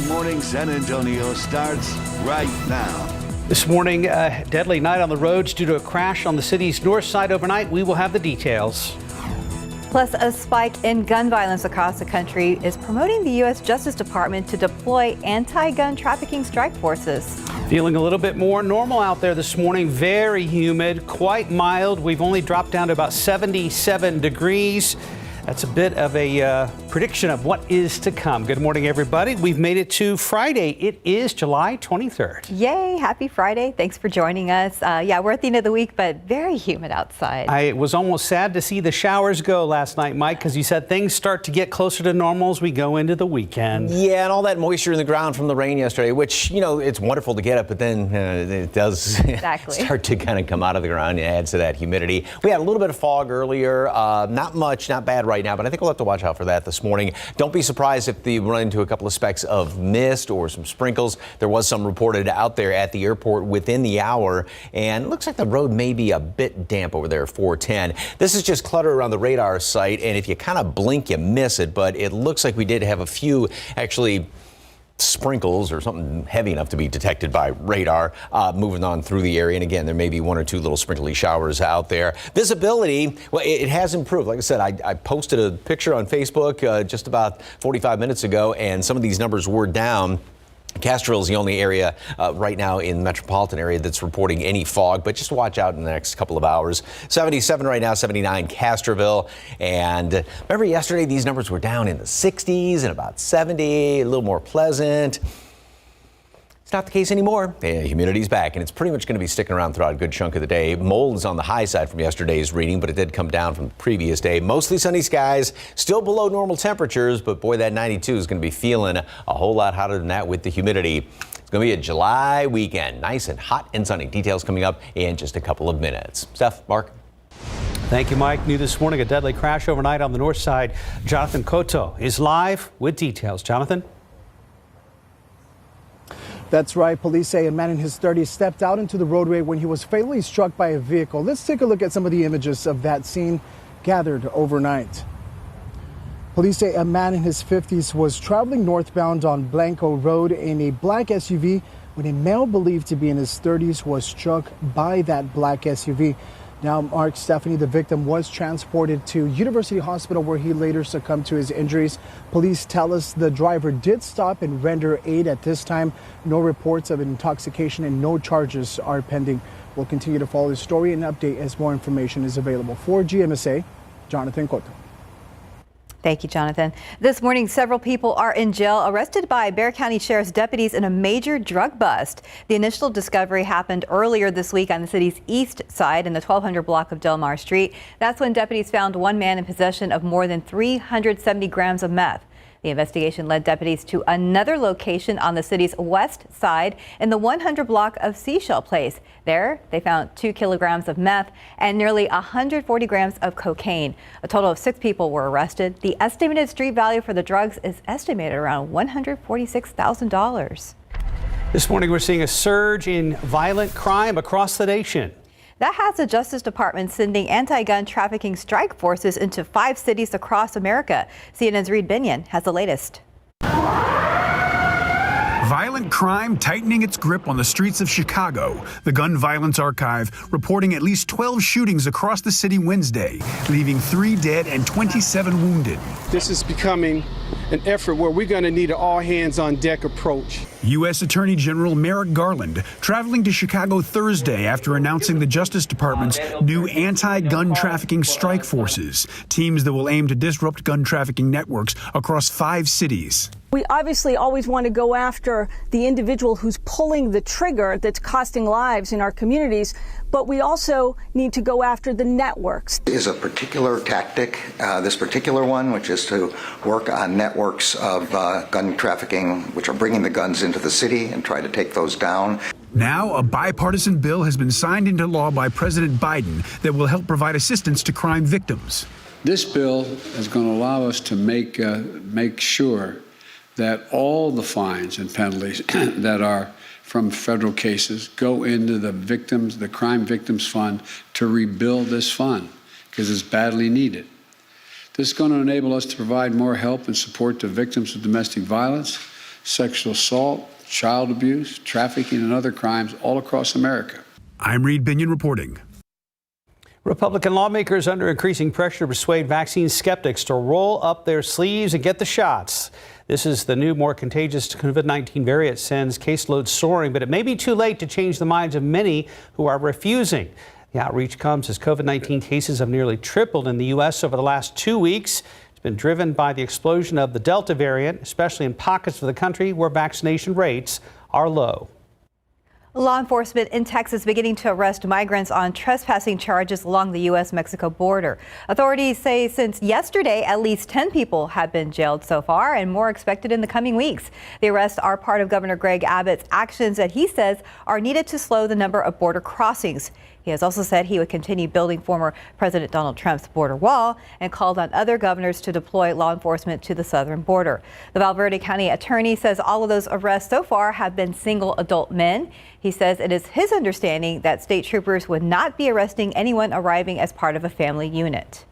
Good Morning San Antonio starts right now. This morning, a deadly night on the roads due to a crash on the city's north side overnight. We will have the details. Plus, a spike in gun violence across the country is promoting the U.S. Justice Department to deploy anti-gun trafficking strike forces. Feeling a little bit more normal out there this morning. Very humid, quite mild. We've only dropped down to about 77 degrees. That's a bit of a prediction of what is to come. Good morning, everybody. We've made it to Friday. It is July 23rd. Yay, happy Friday. Thanks for joining us. Yeah, we're at the end of the week, but very humid outside. I was almost sad to see the showers go last night, Mike, because you said things start to get closer to normal as we go into the weekend. Yeah, and all that moisture in the ground from the rain yesterday, which, you know, it's wonderful to get it, but then it does start to kind of come out of the ground. It adds to that humidity. We had a little bit of fog earlier. Not much, not bad right now, but I think we'll have to watch out for that this morning. Don't be surprised if we run into a couple of specks of mist or some sprinkles. There was some reported out there at the airport within the hour, and it looks like the road may be a bit damp over there, 410. This is just clutter around the radar site, and if you kind of blink, you miss it, but it looks like we did have a few actually sprinkles or something heavy enough to be detected by radar moving on through the area. And again, there may be one or two little sprinkly showers out there. Visibility, well, it has improved. Like I said, I posted a picture on Facebook just about 45 minutes ago, and some of these numbers were down. Castroville is the only area right now in the metropolitan area that's reporting any fog, but just watch out in the next couple of hours. 77 right now, 79 Castroville. And remember yesterday, these numbers were down in the 60s and about 70, a little more pleasant. It's not the case anymore. Humidity's back, and it's pretty much going to be sticking around throughout a good chunk of the day. Mold is on the high side from yesterday's reading, but it did come down from the previous day. Mostly sunny skies, still below normal temperatures, but boy, that 92 is going to be feeling a whole lot hotter than that with the humidity. It's going to be a July weekend, nice and hot and sunny. Details coming up in just a couple of minutes. Steph, Mark. Thank you, Mike. New this morning, a deadly crash overnight on the north side. Jonathan Cotto is live with details. Jonathan? That's right. Police say a man in his 30s stepped out into the roadway when he was fatally struck by a vehicle. Let's take a look at some of the images of that scene gathered overnight. Police say a man in his 50s was traveling northbound on Blanco Road in a black SUV when a male believed to be in his 30s was struck by that black SUV. Now, Mark, Stephanie, the victim was transported to University Hospital where he later succumbed to his injuries. Police tell us the driver did stop and render aid at this time. No reports of intoxication and no charges are pending. We'll continue to follow the story and update as more information is available. For GMSA, Jonathan Cotto. Thank you, Jonathan. This morning, several people are in jail arrested by Bexar County Sheriff's deputies in a major drug bust. The initial discovery happened earlier this week on the city's east side in the 1200 block of Del Mar Street. That's when deputies found one man in possession of more than 370 grams of meth. The investigation led deputies to another location on the city's west side in the 100 block of Seashell Place. There, they found 2 kilograms of meth and nearly 140 grams of cocaine. A total of 6 people were arrested. The estimated street value for the drugs is estimated around $146,000. This morning, we're seeing a surge in violent crime across the nation. That has the Justice Department sending anti-gun trafficking strike forces into 5 cities across America. CNN's Reed Binion has the latest. Violent crime tightening its grip on the streets of Chicago. The Gun Violence Archive reporting at least 12 shootings across the city Wednesday, leaving 3 dead and 27 wounded. This is becoming an effort where we're going to need an all-hands-on-deck approach. U.S. Attorney General Merrick Garland traveling to Chicago Thursday after announcing the Justice Department's new anti-gun trafficking strike forces, teams that will aim to disrupt gun trafficking networks across 5 cities. We obviously always want to go after the individual who's pulling the trigger that's costing lives in our communities, but we also need to go after the networks. Is a particular tactic, this particular one, which is to work on networks of gun trafficking, which are bringing the guns into the city and try to take those down. Now, a bipartisan bill has been signed into law by President Biden that will help provide assistance to crime victims. This bill is going to allow us to make sure that all the fines and penalties that are from federal cases go into the Crime Victims Fund to rebuild this fund because it's badly needed. This is going to enable us to provide more help and support to victims of domestic violence, sexual assault, child abuse, trafficking, and other crimes all across America. I'm Reed Binion reporting. Republican lawmakers under increasing pressure to persuade vaccine skeptics to roll up their sleeves and get the shots. This is the new, more contagious COVID-19 variant sends caseloads soaring, but it may be too late to change the minds of many who are refusing. The outreach comes as COVID-19 cases have nearly tripled in the U.S. over the last 2 weeks. It's been driven by the explosion of the Delta variant, especially in pockets of the country where vaccination rates are low. Law enforcement in Texas beginning to arrest migrants on trespassing charges along the U.S.-Mexico border. Authorities say since yesterday, at least 10 people have been jailed so far and more expected in the coming weeks. The arrests are part of Governor Greg Abbott's actions that he says are needed to slow the number of border crossings. He has also said he would continue building former President Donald Trump's border wall and called on other governors to deploy law enforcement to the southern border. The Valverde County attorney says all of those arrests so far have been single adult men. He says it is his understanding that state troopers would not be arresting anyone arriving as part of a family unit.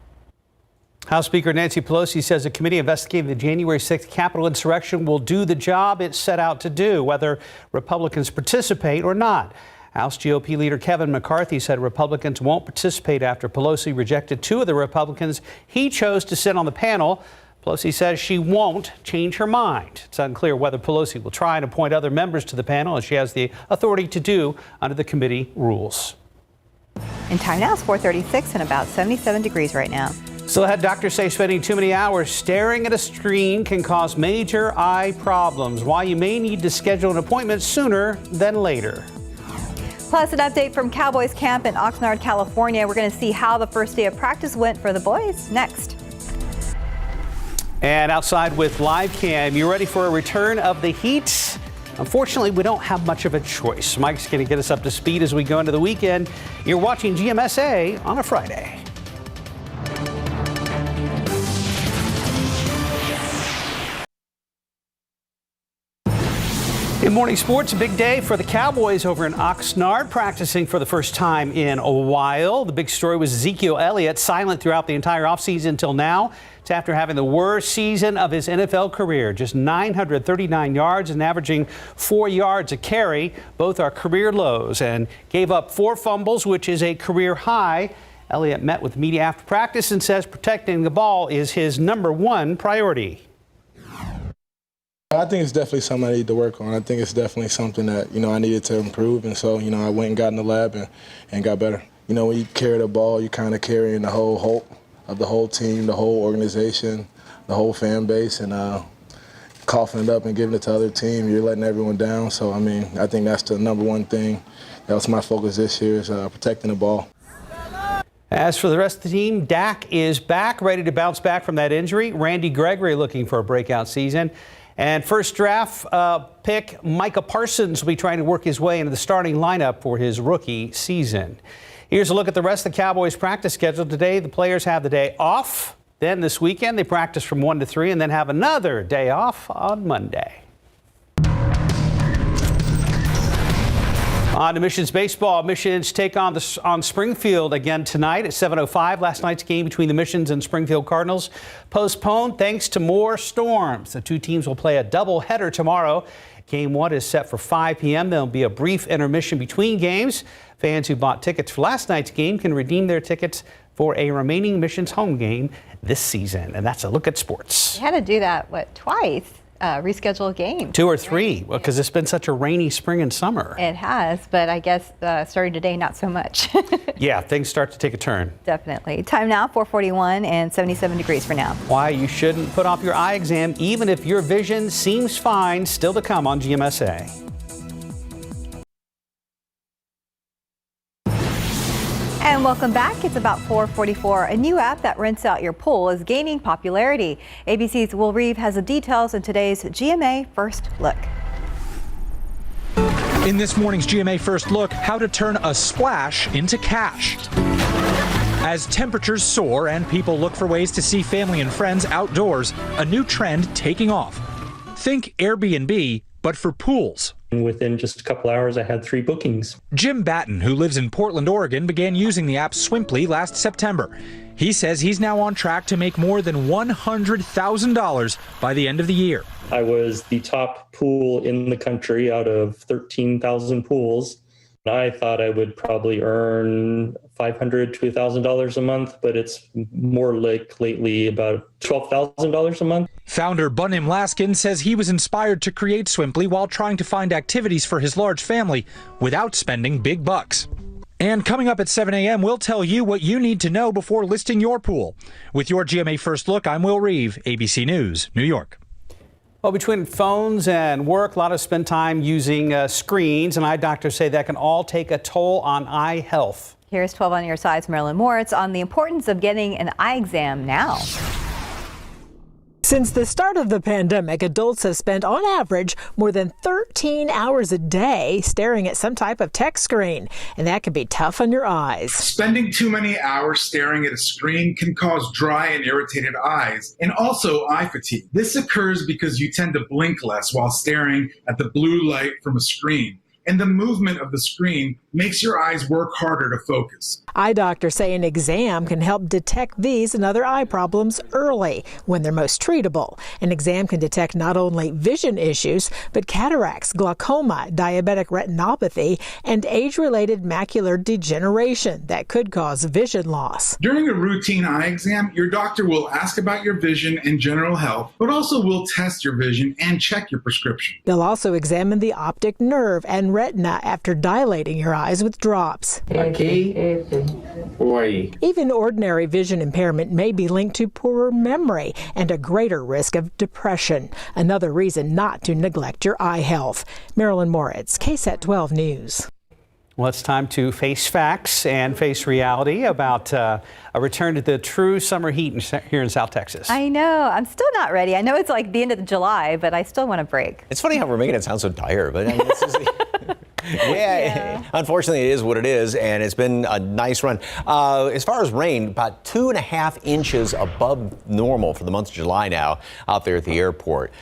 House Speaker Nancy Pelosi says a committee investigating the January 6th Capitol insurrection will do the job it set out to do, whether Republicans participate or not. House GOP leader Kevin McCarthy said Republicans won't participate after Pelosi rejected 2 of the Republicans he chose to sit on the panel. Pelosi says she won't change her mind. It's unclear whether Pelosi will try and appoint other members to the panel, as she has the authority to do under the committee rules. In time now is 4:36 and about 77 degrees right now. Still ahead, doctors say spending too many hours staring at a screen can cause major eye problems. Why you may need to schedule an appointment sooner than later. Plus, an update from Cowboys camp in Oxnard, California. We're going to see how the first day of practice went for the boys next. And outside with live cam, you ready for a return of the heat? Unfortunately, we don't have much of a choice. Mike's going to get us up to speed as we go into the weekend. You're watching GMSA on a Friday. Good morning, sports. A big day for the Cowboys over in Oxnard, practicing for the first time in a while. The big story was Ezekiel Elliott, silent throughout the entire offseason until now. It's after having the worst season of his NFL career, just 939 yards and averaging 4 yards a carry. Both are career lows, and gave up 4 fumbles, which is a career high. Elliott met with media after practice and says protecting the ball is his got priority. I think it's definitely something I need to work on. I think it's definitely something that, I needed to improve. And so, I went and got in the lab and got better. When you carry the ball, you're kind of carrying the whole hope of the whole team, the whole organization, the whole fan base, and coughing it up and giving it to the other team, you're letting everyone down. So, I think that's the number one thing. That was my focus this year is protecting the ball. As for the rest of the team, Dak is back, ready to bounce back from that injury. Randy Gregory looking for a breakout season. And first draft pick Micah Parsons will be trying to work his way into the starting lineup for his rookie season. Here's a look at the rest of the Cowboys practice schedule today. The players have the day off. Then this weekend they practice from 1 to 3 and then have another day off on Monday. On to Missions baseball. Missions take on Springfield again tonight at 7:05. Last night's game between the Missions and Springfield Cardinals postponed thanks to more storms. The two teams will play a doubleheader tomorrow. Game 1 is set for 5 p.m. There'll be a brief intermission between games. Fans who bought tickets for last night's game can redeem their tickets for a remaining Missions home game this season. And that's a look at sports. You had to do that, twice? Reschedule a game. 2 or 3, because it's been such a rainy spring and summer. It has, but I guess starting today, not so much. Yeah, things start to take a turn. Definitely. Time now, 4:41 and 77 degrees for now. Why you shouldn't put off your eye exam, even if your vision seems fine. Still to come on GMSA. And welcome back. It's about 4:44. A new app that rents out your pool is gaining popularity. ABC's Will Reeve has the details in today's GMA First Look. In this morning's GMA First Look, how to turn a splash into cash. As temperatures soar and people look for ways to see family and friends outdoors, a new trend taking off. Think Airbnb, but for pools. And within just a couple hours, I had 3 bookings. Jim Batten, who lives in Portland, Oregon, began using the app Swimply last September. He says he's now on track to make more than $100,000 by the end of the year. I was the top pool in the country out of 13,000 pools. I thought I would probably earn $500 to $1,000 a month, but it's more like lately about $12,000 a month. Founder Bunim Laskin says he was inspired to create Swimply while trying to find activities for his large family without spending big bucks. And coming up at 7 a.m., we'll tell you what you need to know before listing your pool. With your GMA First Look, I'm Will Reeve, ABC News, New York. Well, between phones and work, a lot of spend time using screens, and eye doctors say that can all take a toll on eye health. Here's 12 on your side's Marilyn Moritz on the importance of getting an eye exam now. Since the start of the pandemic, adults have spent on average more than 13 hours a day staring at some type of tech screen, and that can be tough on your eyes. Spending too many hours staring at a screen can cause dry and irritated eyes, and also eye fatigue. This occurs because you tend to blink less while staring at the blue light from a screen, and the movement of the screen makes your eyes work harder to focus. Eye doctors say an exam can help detect these and other eye problems early when they're most treatable. An exam can detect not only vision issues, but cataracts, glaucoma, diabetic retinopathy, and age-related macular degeneration that could cause vision loss. During a routine eye exam, your doctor will ask about your vision and general health, but also will test your vision and check your prescription. They'll also examine the optic nerve and retina after dilating your eyes with drops. Even ordinary vision impairment may be linked to poorer memory and a greater risk of depression. Another reason not to neglect your eye health. Marilyn Moritz, KSAT 12 News. Well, it's time to face facts and face reality about a return to the true summer heat here in South Texas. I know. I'm still not ready. I know it's like the end of July, but I still want a break. It's funny how we're making it sound so dire, but I mean, this is yeah, unfortunately, it is what it is, and it's been a nice run. As far as rain, about 2.5 inches above normal for the month of July now out there at the airport.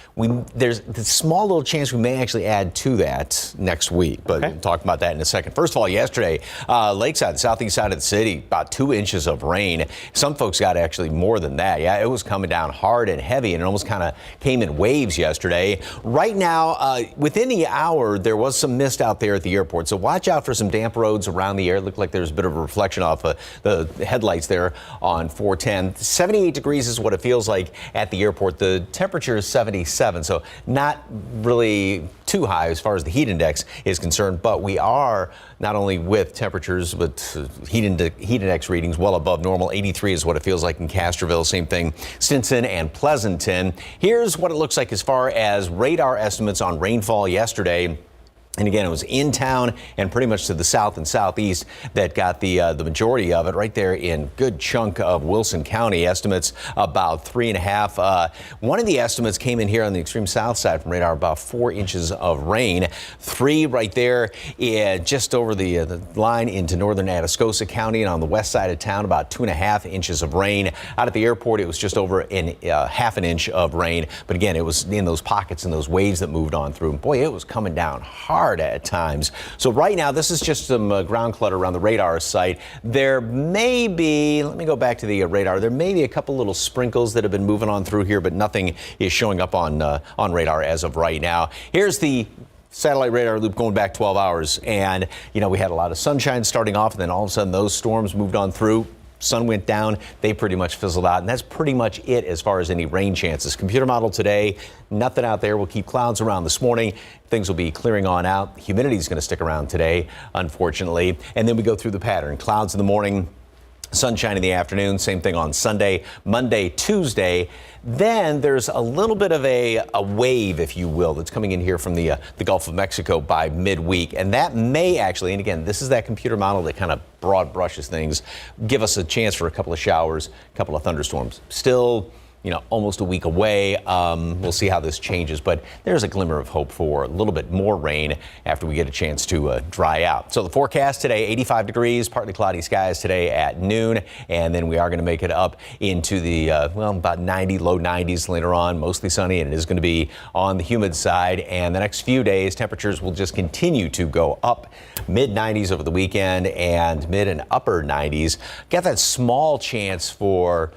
There's a small little chance we may actually add to that next week, but we'll talk about that in a second. First of all, yesterday, Lakeside, the southeast side of the city, about 2 inches of rain. Some folks got actually more than that. Yeah, it was coming down hard and heavy, and it almost kind of came in waves yesterday. Right now, within the hour, there was some mist out there at the airport, so watch out for some damp roads around the air. It looked like there's a bit of a reflection off the headlights there on 410. 78 degrees is what it feels like at the airport. The temperature is 77, so not really too high as far as the heat index is concerned, but we are not only with temperatures, but heat index readings well above normal. 83 is what it feels like in Castroville. Same thing, Stinson and Pleasanton. Here's what it looks like as far as radar estimates on rainfall yesterday. And again, it was in town and pretty much to the south and southeast that got the majority of it. Right there in good chunk of Wilson County, estimates about 3.5. One of the estimates came in here on the extreme south side from radar, about 4 inches of rain. 3 right there, just over the line into northern Atascosa County, and on the west side of town, about 2.5 inches of rain. Out at the airport, it was just over half an inch of rain. But again, it was in those pockets and those waves that moved on through. Boy, it was coming down hard at times. So right now, this is just some ground clutter around the radar site. There may be, let me go back to the radar, there may be a couple little sprinkles that have been moving on through here, but nothing is showing up on radar as of right now. Here's the satellite radar loop going back 12 hours. And, you know, we had a lot of sunshine starting off, and then all of a sudden those storms moved on through. Sun went down, they pretty much fizzled out, and that's pretty much it as far as any rain chances. Computer model today, nothing out there. We'll keep clouds around this morning. Things will be clearing on out. Humidity is going to stick around today, unfortunately. And then we go through the pattern. Clouds in the morning, sunshine in the afternoon. Same thing on Sunday, Monday, Tuesday. Then there's a little bit of a wave, if you will, that's coming in here from the Gulf of Mexico by midweek. And that may actually, and again, this is that computer model that kind of broad brushes things, give us a chance for a couple of showers, a couple of thunderstorms. Still almost a week away. We'll see how this changes, but there's a glimmer of hope for a little bit more rain after we get a chance to dry out. So the forecast today, 85 degrees, partly cloudy skies today at noon, and then we are going to make it up into the, about 90, low 90s later on, mostly sunny, and it is going to be on the humid side. And the next few days, temperatures will just continue to go up, mid 90s over the weekend and mid and upper 90s. Got that small chance for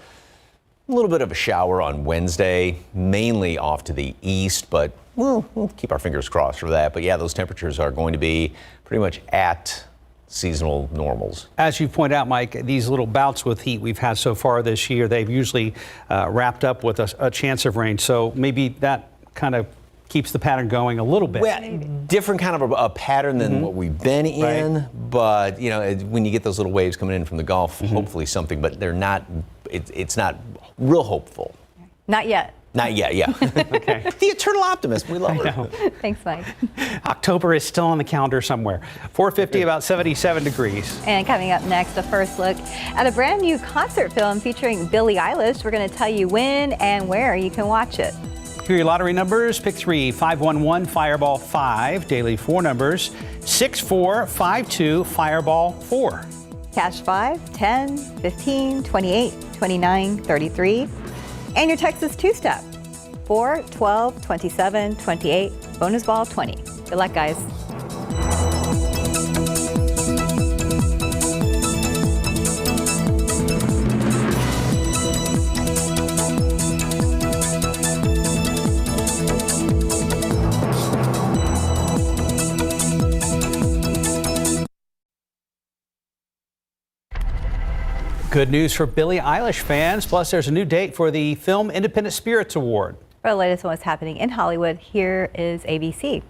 a little bit of a shower on Wednesday, mainly off to the east, but we'll keep our fingers crossed for that. But yeah, those temperatures are going to be pretty much at seasonal normals. As you point out, Mike, these little bouts with heat we've had so far this year, they've usually wrapped up with a chance of rain. So maybe that kind of keeps the pattern going a little bit. Well, different kind of a pattern than what we've been in, right. But when you get those little waves coming in from the Gulf, hopefully something, but they're not, it's not real hopeful. Not yet. Not yet, yeah. Okay. The eternal optimist, we love her. Thanks, Mike. October is still on the calendar somewhere. 4:50, about 77 degrees. And coming up next, a first look at a brand new concert film featuring Billie Eilish. We're going to tell you when and where you can watch it. Here are your lottery numbers. Pick 3, 511, Fireball 5. Daily 4 numbers, 6452, Fireball 4. Cash 5, 10, 15, 28, 29, 33. And your Texas two-step, 4, 12, 27, 28, bonus ball 20. Good luck, guys. Good news for Billie Eilish fans. Plus, there's a new date for the Film Independent Spirits Award. For the latest on what's happening in Hollywood, here is ABC.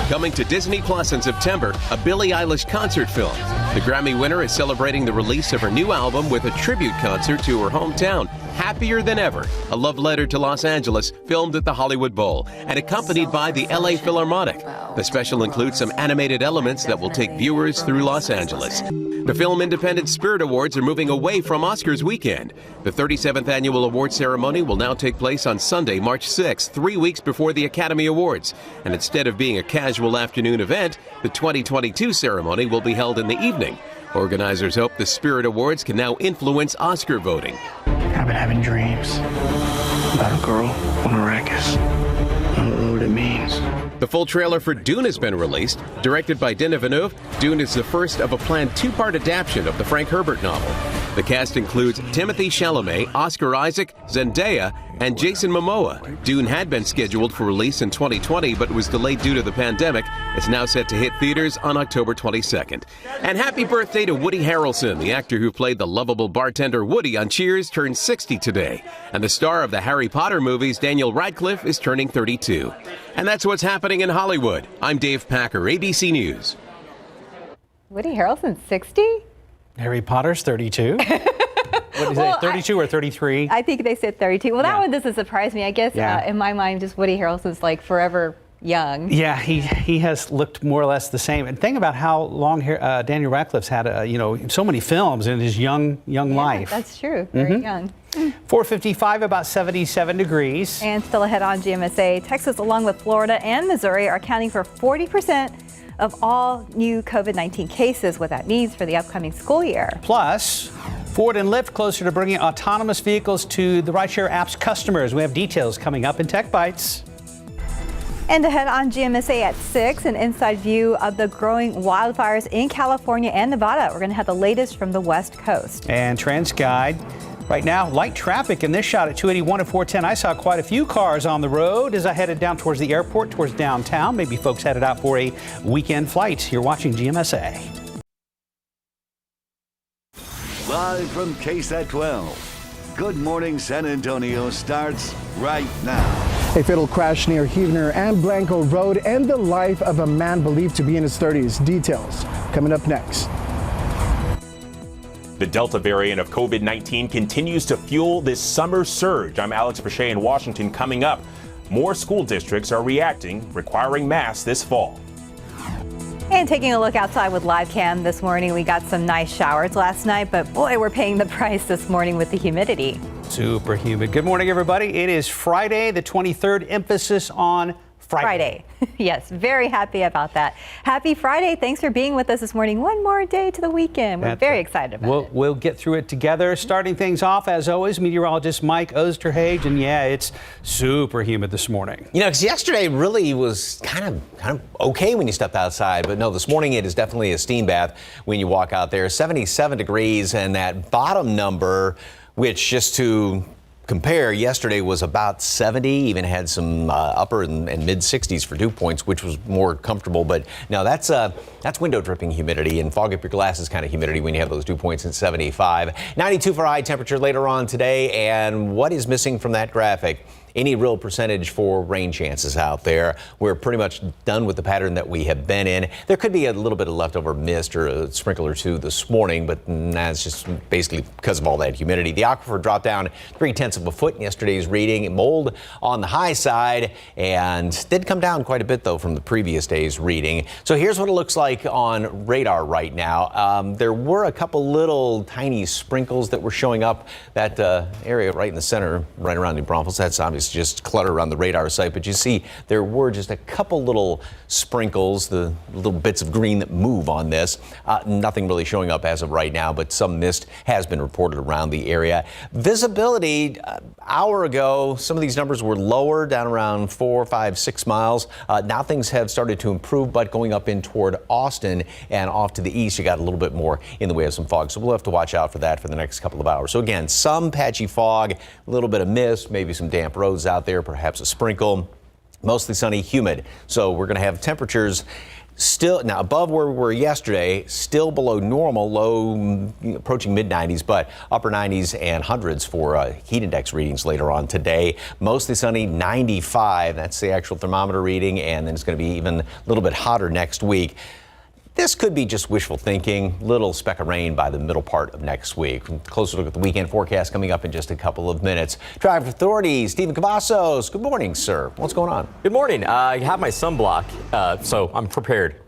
Coming to Disney Plus in September, a Billie Eilish concert film. The Grammy winner is celebrating the release of her new album with a tribute concert to her hometown, Happier Than Ever, a love letter to Los Angeles, filmed at the Hollywood Bowl and accompanied by the LA Philharmonic. The special includes some animated elements that will take viewers through Los Angeles. The Film Independent Spirit Awards are moving away from Oscars weekend. The 37th annual award ceremony will now take place on Sunday, March 6th, 3 weeks before the Academy Awards. And instead of being a casual afternoon event, the 2022 ceremony will be held in the evening. Organizers hope the Spirit Awards can now influence Oscar voting. I've been having dreams about a girl on Arrakis. I don't know what it means. The full trailer for Dune has been released. Directed by Denis Villeneuve, Dune is the first of a planned two-part adaptation of the Frank Herbert novel. The cast includes Timothée Chalamet, Oscar Isaac, Zendaya, and Jason Momoa. Dune had been scheduled for release in 2020, but was delayed due to the pandemic. It's now set to hit theaters on October 22nd. And happy birthday to Woody Harrelson, the actor who played the lovable bartender Woody on Cheers, turned 60 today. And the star of the Harry Potter movies, Daniel Radcliffe, is turning 32. And that's what's happening in Hollywood. I'm Dave Packer, ABC News. Woody Harrelson's 60? Harry Potter's 32. What is it, 32 or 33? I think they said 32. Well, that one doesn't surprise me. I guess in my mind, just Woody Harrelson's like forever young. Yeah, he has looked more or less the same. And think about how long Daniel Radcliffe's had, so many films in his young life. That's true. Very young. 4:55, about 77 degrees. And still ahead on GMSA, Texas, along with Florida and Missouri, are accounting for 40% of all new COVID-19 cases. What that means for the upcoming school year. Plus, Ford and Lyft closer to bringing autonomous vehicles to the rideshare app's customers. We have details coming up in Tech Bites. And ahead on GMSA at 6, an inside view of the growing wildfires in California and Nevada. We're going to have the latest from the West Coast. And TransGuide. Right now, light traffic in this shot at 281 and 410. I saw quite a few cars on the road as I headed down towards the airport, towards downtown. Maybe folks headed out for a weekend flight. You're watching GMSA. Live from KSAT 12. Good Morning San Antonio starts right now. A fatal crash near Huebner and Blanco Road and the life of a man believed to be in his 30s. Details coming up next. The Delta variant of COVID-19 continues to fuel this summer surge. I'm Alex Bechet in Washington. Coming up, more school districts are reacting, requiring masks this fall. And taking a look outside with live cam this morning, we got some nice showers last night, but boy, we're paying the price this morning with the humidity. Super humid. Good morning, everybody. It is Friday, the 23rd, emphasis on Friday. Yes, very happy about that. Happy Friday. Thanks for being with us this morning. One more day to the weekend. We're very excited about it. We'll get through it together. Starting things off, as always, meteorologist Mike Osterhage. And yeah, it's super humid this morning. You know, because yesterday really was kind of okay when you stepped outside. But no, this morning it is definitely a steam bath when you walk out there. 77 degrees, and that bottom number, which just to compare, yesterday was about 70, even had some upper and mid 60s for dew points, which was more comfortable. But no, that's window dripping humidity and fog up your glasses kind of humidity when you have those dew points at 75. 92 for high temperature later on today. And what is missing from that graphic? Any real percentage for rain chances out there. We're pretty much done with the pattern that we have been in. There could be a little bit of leftover mist or a sprinkle or two this morning, but that's just basically because of all that humidity. The aquifer dropped down 0.3 of a foot in yesterday's reading. Mold on the high side, and did come down quite a bit though from the previous day's reading. So here's what it looks like on radar right now. There were a couple little tiny sprinkles that were showing up. That area right in the center, right around New Braunfels, that's obviously just clutter around the radar site, but you see there were just a couple little sprinkles, the little bits of green that move on this. Nothing really showing up as of right now, but some mist has been reported around the area. Visibility, hour ago, some of these numbers were lower, down around 4, 5, 6 miles. Now things have started to improve, but going up in toward Austin and off to the east, you got a little bit more in the way of some fog. So we'll have to watch out for that for the next couple of hours. So again, some patchy fog, a little bit of mist, maybe some damp roads out there, perhaps a sprinkle. Mostly sunny, humid. So we're going to have temperatures still now above where we were yesterday, still below normal, low approaching mid 90s, but upper 90s and hundreds for heat index readings later on today. Mostly sunny, 95. That's the actual thermometer reading, and then it's going to be even a little bit hotter next week. This could be just wishful thinking, little speck of rain by the middle part of next week. Closer look at the weekend forecast coming up in just a couple of minutes. Traffic Authority, Stephen Cavazos. Good morning, sir. What's going on? Good morning. I have my sunblock, so I'm prepared.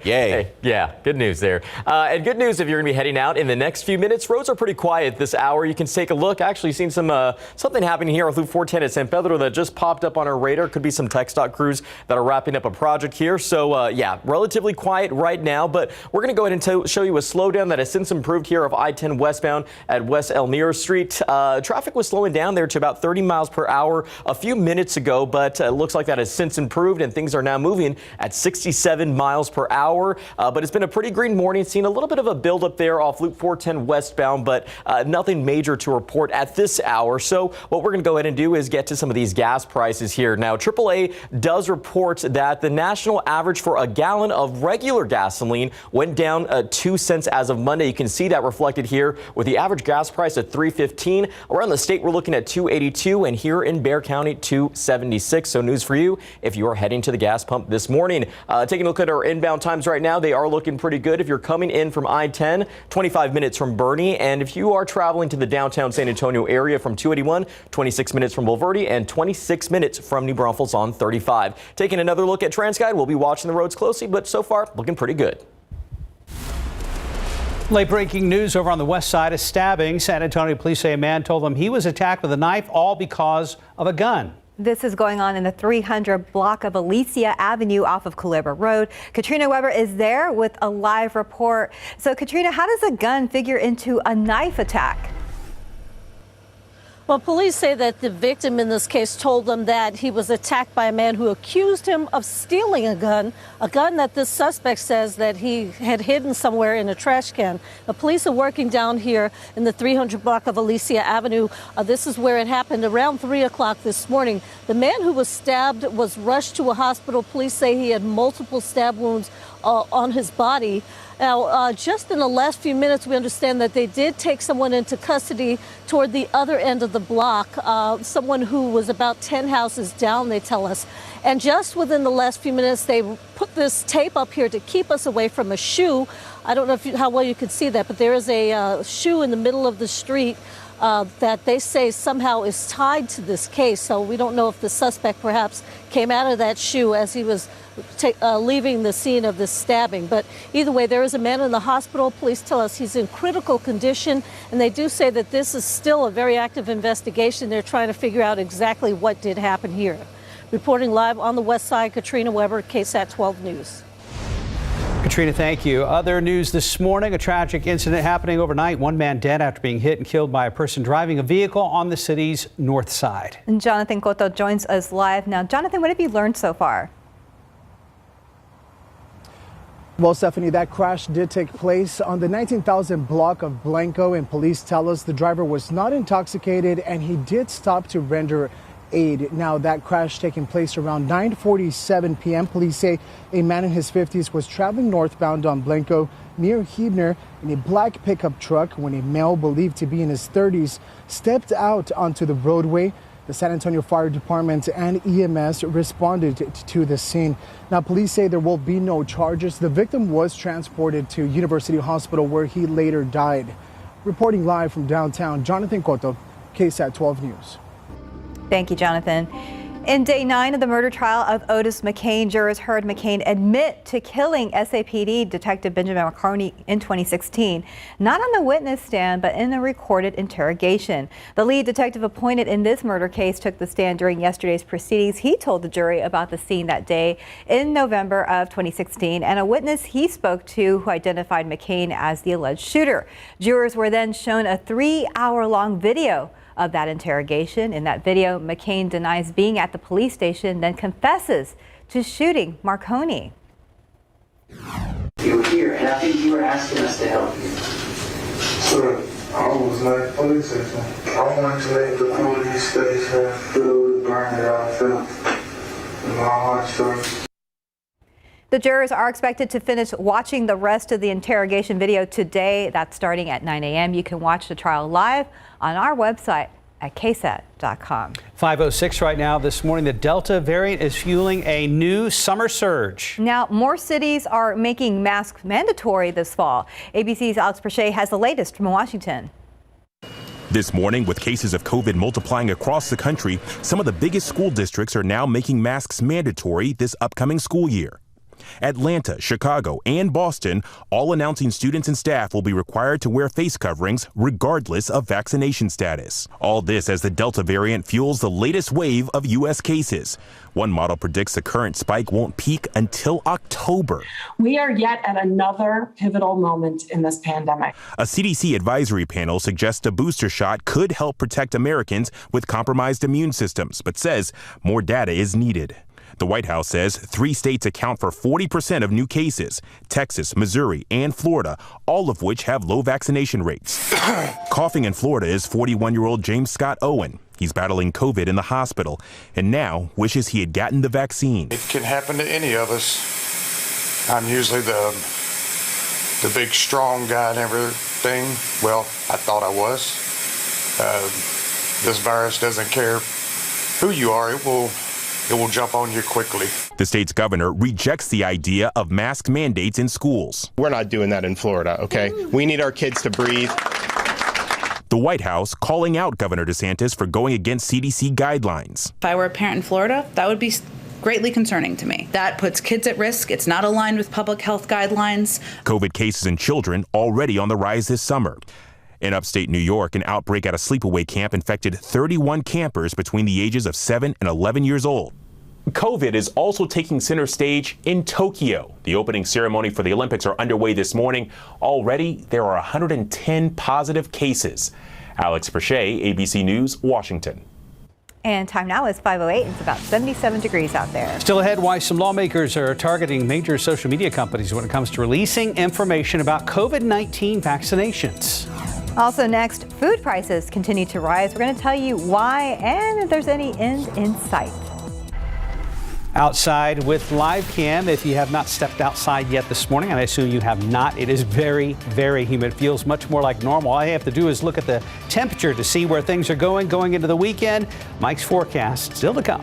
Yay. Hey, yeah, good news there. And good news if you're going to be heading out in the next few minutes. Roads are pretty quiet this hour. You can take a look. Actually seen something happening here on Loop 410 at San Pedro that just popped up on our radar. Could be some TxDOT crews that are wrapping up a project here. So yeah, relatively quiet right now, but we're going to go ahead and show you a slowdown that has since improved here of I-10 westbound at West Elmira Street. Traffic was slowing down there to about 30 miles per hour a few minutes ago, but it looks like that has since improved and things are now moving at 67 miles per hour. But it's been a pretty green morning. Seen a little bit of a buildup there off Loop 410 westbound, but nothing major to report at this hour. So what we're going to go ahead and do is get to some of these gas prices here. Now, AAA does report that the national average for a gallon of regular gasoline went down 2 cents as of Monday. You can see that reflected here with the average gas price at $3.15. Around the state, we're looking at $2.82, and here in Bexar County, $2.76. So news for you if you are heading to the gas pump this morning. Taking a look at our inbound times right now, they are looking pretty good. If you're coming in from I-10, 25 minutes from Bernie, and if you are traveling to the downtown San Antonio area from 281, 26 minutes from Bulverde, and 26 minutes from New Braunfels on 35. Taking another look at TransGuide, we'll be watching the roads closely, but so far looking pretty good. Late breaking news over on the west side, a stabbing. San Antonio police say a man told them he was attacked with a knife, all because of a gun. This is going on in the 300 block of Alicia Avenue off of Culebra Road. Katrina Weber is there with a live report. So Katrina, how does a gun figure into a knife attack? Well, police say that the victim in this case told them that he was attacked by a man who accused him of stealing a gun that this suspect says that he had hidden somewhere in a trash can. The police are working down here in the 300 block of Alicia Avenue. This is where it happened around 3 o'clock this morning. The man who was stabbed was rushed to a hospital. Police say he had multiple stab wounds on his body. Now, just in the last few minutes, we understand that they did take someone into custody toward the other end of the block, someone who was about 10 houses down, they tell us. And just within the last few minutes, they put this tape up here to keep us away from a shoe. I don't know how well you can see that, but there is a shoe in the middle of the street. that they say somehow is tied to this case. So we don't know if the suspect perhaps came out of that shoe as he was leaving the scene of this stabbing. But either way, there is a man in the hospital. Police tell us he's in critical condition, and they do say that this is still a very active investigation. They're trying to figure out exactly what did happen here. Reporting live on the west side, Katrina Weber, KSAT 12 News. Katrina, thank you. Other news this morning, a tragic incident happening overnight. One man dead after being hit and killed by a person driving a vehicle on the city's north side. And Jonathan Cotto joins us live now. Jonathan, what have you learned so far? Well, Stephanie, that crash did take place on the 19,000 block of Blanco, and police tell us the driver was not intoxicated and he did stop to render aid. Now, that crash taking place around 9:47 p.m. Police say a man in his 50s was traveling northbound on Blanco near Huebner in a black pickup truck when a male believed to be in his 30s stepped out onto the roadway. The San Antonio Fire Department and EMS responded to the scene. Now, police say there will be no charges. The victim was transported to University Hospital where he later died. Reporting live from downtown, Jonathan Cotto, KSAT 12 News. Thank you, Jonathan. In day 9 of the murder trial of Otis Mccain, jurors heard Mccain admit to killing SAPD Detective Benjamin McCartney in 2016, not on the witness stand, but in a recorded interrogation. The lead detective appointed in this murder case took the stand during yesterday's proceedings. He told the jury about the scene that day in November of 2016 and a witness he spoke to who identified McCain as the alleged shooter. Jurors were then shown a 3-hour-long video of that interrogation. In that video, McCain denies being at the police station, then confesses to shooting Marconi. You were here, and I think you were asking us to help you. Sir, I was at the police station. I wanted to make the police station feel burn it out, feel my heart story. The jurors are expected to finish watching the rest of the interrogation video today. That's starting at 9 a.m. You can watch the trial live on our website at KSAT.com. 5:06 right now. This morning, the Delta variant is fueling a new summer surge. Now, more cities are making masks mandatory this fall. ABC's Alex Perche has the latest from Washington. This morning, with cases of COVID multiplying across the country, some of the biggest school districts are now making masks mandatory this upcoming school year. Atlanta, Chicago, and Boston all announcing students and staff will be required to wear face coverings regardless of vaccination status. All this as the Delta variant fuels the latest wave of U.S. cases. One model predicts the current spike won't peak until October. We are yet at another pivotal moment in this pandemic. A CDC advisory panel suggests a booster shot could help protect Americans with compromised immune systems, but says more data is needed. The White House says 3 states account for 40% of new cases: Texas, Missouri, and Florida, all of which have low vaccination rates. Coughing in Florida is 41-year-old James Scott Owen. He's battling COVID in the hospital and now wishes he had gotten the vaccine. It can happen to any of us. I'm usually the big strong guy and everything. Well, I thought I was. This virus doesn't care who you are. It will jump on you quickly. The state's governor rejects the idea of mask mandates in schools. We're not doing that in Florida, okay? We need our kids to breathe. The White House calling out Governor DeSantis for going against CDC guidelines. If I were a parent in Florida, that would be greatly concerning to me. That puts kids at risk. It's not aligned with public health guidelines. COVID cases in children already on the rise this summer. In upstate New York, an outbreak at a sleepaway camp infected 31 campers between the ages of 7 and 11 years old. COVID is also taking center stage in Tokyo. The opening ceremony for the Olympics are underway this morning. Already, there are 110 positive cases. Alex Perche, ABC News, Washington. And time now is 5:08. It's about 77 degrees out there. Still ahead, why some lawmakers are targeting major social media companies when it comes to releasing information about COVID-19 vaccinations. Also next, food prices continue to rise. We're going to tell you why and if there's any end in sight. Outside with live cam. If you have not stepped outside yet this morning, and I assume you have not, it is very, very humid. It feels much more like normal. All you have to do is look at the temperature to see where things are going into the weekend. Mike's forecast still to come.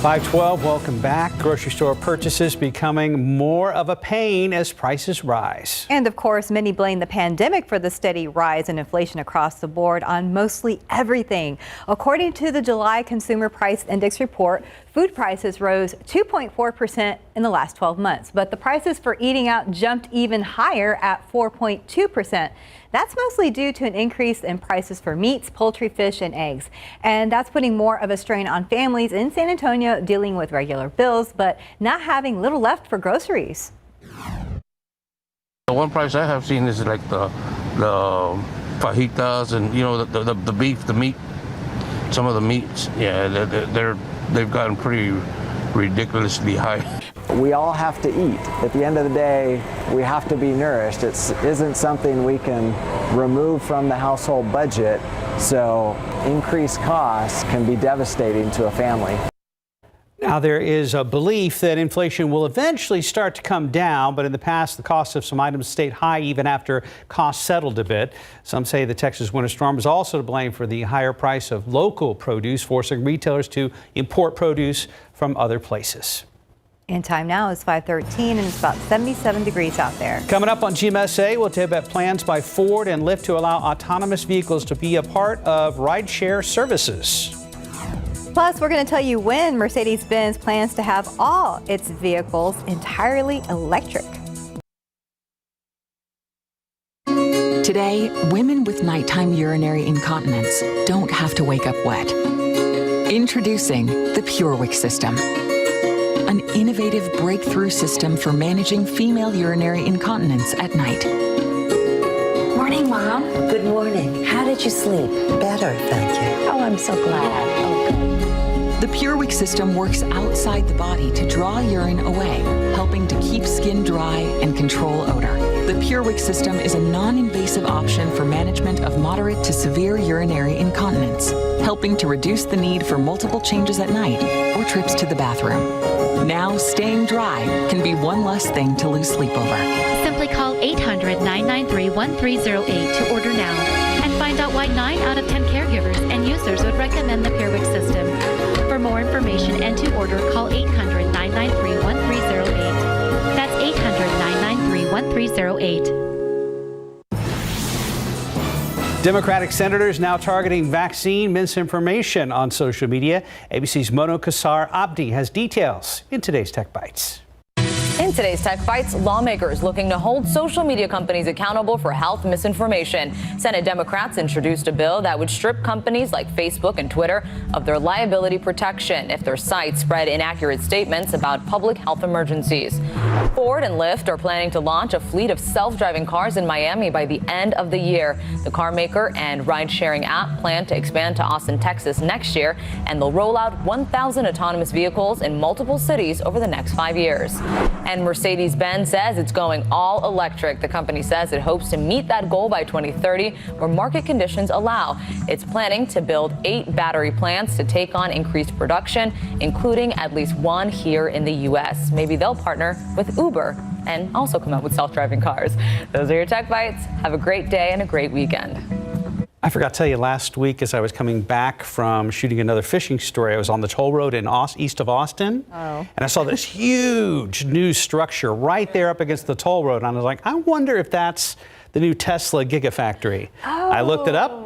512, welcome back. Grocery store purchases becoming more of a pain as prices rise. And of course, many blame the pandemic for the steady rise in inflation across the board on mostly everything. According to the July Consumer Price Index report, food prices rose 2.4% in the last 12 months, but the prices for eating out jumped even higher at 4.2%. That's mostly due to an increase in prices for meats, poultry, fish, and eggs. And that's putting more of a strain on families in San Antonio dealing with regular bills, but not having little left for groceries. The one price I have seen is like the fajitas and, you know, the beef, the meat, some of the meats. Yeah, they've gotten pretty ridiculously high. We all have to eat. At the end of the day, we have to be nourished. It isn't something we can remove from the household budget, so increased costs can be devastating to a family. Now, there is a belief that inflation will eventually start to come down, but in the past, the cost of some items stayed high even after costs settled a bit. Some say the Texas winter storm is also to blame for the higher price of local produce, forcing retailers to import produce from other places. And time now is 5:13 and it's about 77 degrees out there. Coming up on GMSA, we'll tell you about plans by Ford and Lyft to allow autonomous vehicles to be a part of rideshare services. Plus, we're going to tell you when Mercedes-Benz plans to have all its vehicles entirely electric. Today, women with nighttime urinary incontinence don't have to wake up wet. Introducing the PureWick system, an innovative breakthrough system for managing female urinary incontinence at night. Morning, Mom. Good morning. How did you sleep? Better, thank you. Oh, I'm so glad. Oh, good. The PureWick system works outside the body to draw urine away, helping to keep skin dry and control odor. The PureWick system is a non-invasive option for management of moderate to severe urinary incontinence, helping to reduce the need for multiple changes at night or trips to the bathroom. Now, staying dry can be one less thing to lose sleep over. Simply call 800-993-1308 to order now and find out why 9 out of 10 caregivers and users would recommend the PureWick system. For more information and to order, call 800-993-1308. That's 800-993-1308. Democratic senators now targeting vaccine misinformation on social media. ABC's Mono Kassar Abdi has details in today's Tech Bites. In today's Tech Bites, lawmakers looking to hold social media companies accountable for health misinformation. Senate Democrats introduced a bill that would strip companies like Facebook and Twitter of their liability protection if their sites spread inaccurate statements about public health emergencies. Ford and Lyft are planning to launch a fleet of self-driving cars in Miami by the end of the year. The car maker and ride-sharing app plan to expand to Austin, Texas next year, and they'll roll out 1,000 autonomous vehicles in multiple cities over the next 5 years. And Mercedes-Benz says it's going all electric. The company says it hopes to meet that goal by 2030, where market conditions allow. It's planning to build 8 battery plants to take on increased production, including at least one here in the U.S. Maybe they'll partner with Uber and also come out with self-driving cars. Those are your Tech Bites. Have a great day and a great weekend. I forgot to tell you, last week as I was coming back from shooting another fishing story, I was on the toll road in east of Austin, and I saw this huge new structure right there up against the toll road, and I was like, I wonder if that's the new Tesla Gigafactory. I looked it up.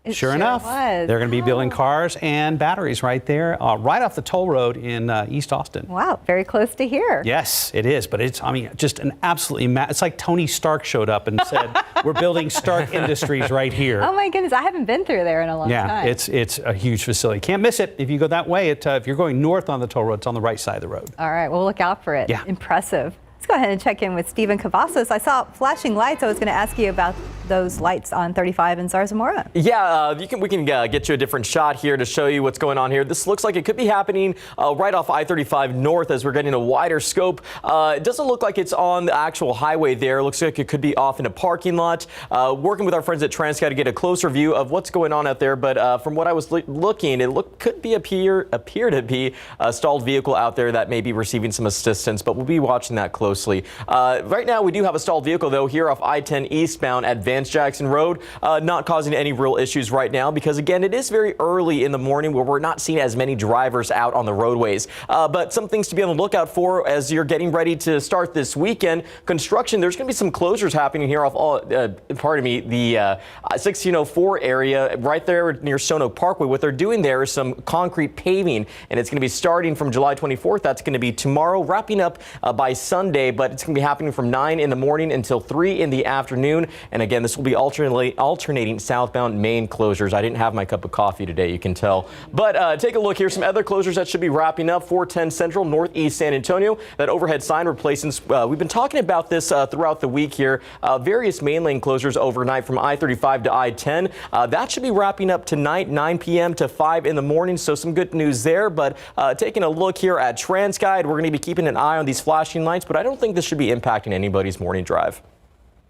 Sure enough, they're going to be building cars and batteries right there, right off the toll road in East Austin. Wow, very close to here. Yes, it is, but it's, I mean, just an absolutely, it's like Tony Stark showed up and said, we're building Stark Industries right here. Oh my goodness, I haven't been through there in a long time. Yeah, it's a huge facility. Can't miss it if you go that way. If you're going north on the toll road, it's on the right side of the road. All right, we'll look out for it. Yeah. Impressive. Let's go ahead and check in with Stephen Cavazos. I saw flashing lights. I was going to ask you about those lights on 35 in Zarzamora. Yeah, we can get you a different shot here to show you what's going on here. This looks like it could be happening right off I-35 north as we're getting a wider scope. It doesn't look like it's on the actual highway there. It looks like it could be off in a parking lot. Working with our friends at Transcat to get a closer view of what's going on out there. But from what I was looking, it could be appear to be a stalled vehicle out there that may be receiving some assistance. But we'll be watching that closely. closely. Right now, we do have a stalled vehicle, though, here off I-10 eastbound at Vance Jackson Road. Not causing any real issues right now because, again, it is very early in the morning where we're not seeing as many drivers out on the roadways. But some things to be on the lookout for as you're getting ready to start this weekend. Construction, there's going to be some closures happening here off, the 1604 area right there near Stone Oak Parkway. What they're doing there is some concrete paving, and it's going to be starting from July 24th. That's going to be tomorrow, wrapping up by Sunday, but it's going to be happening from 9 in the morning until 3 in the afternoon. And again, this will be alternating southbound main closures. I didn't have my cup of coffee today, you can tell. But take a look here. Some other closures that should be wrapping up. 410 Central, Northeast San Antonio. That overhead sign replacements. We've been talking about this throughout the week here. Various main lane closures overnight from I-35 to I-10. That should be wrapping up tonight, 9 p.m. to 5 in the morning. So some good news there. But taking a look here at TransGuide, we're going to be keeping an eye on these flashing lights, but I don't think this should be impacting anybody's morning drive.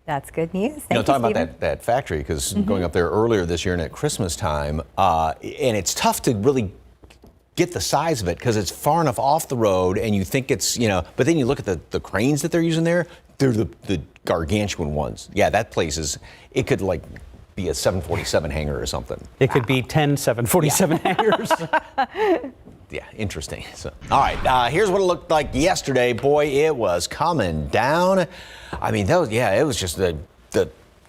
That's good news. Thank you, talking Stephen. about that factory, because going up there earlier this year and at Christmas time, and it's tough to really get the size of it because it's far enough off the road and you think it's, but then you look at the cranes that they're using there, they're the gargantuan ones. Yeah, that place it could like be a 747 hangar or something. It could be 10 747 hangars. Yeah, interesting. So, all right, here's what it looked like yesterday. Boy, it was coming down. I mean, it was just the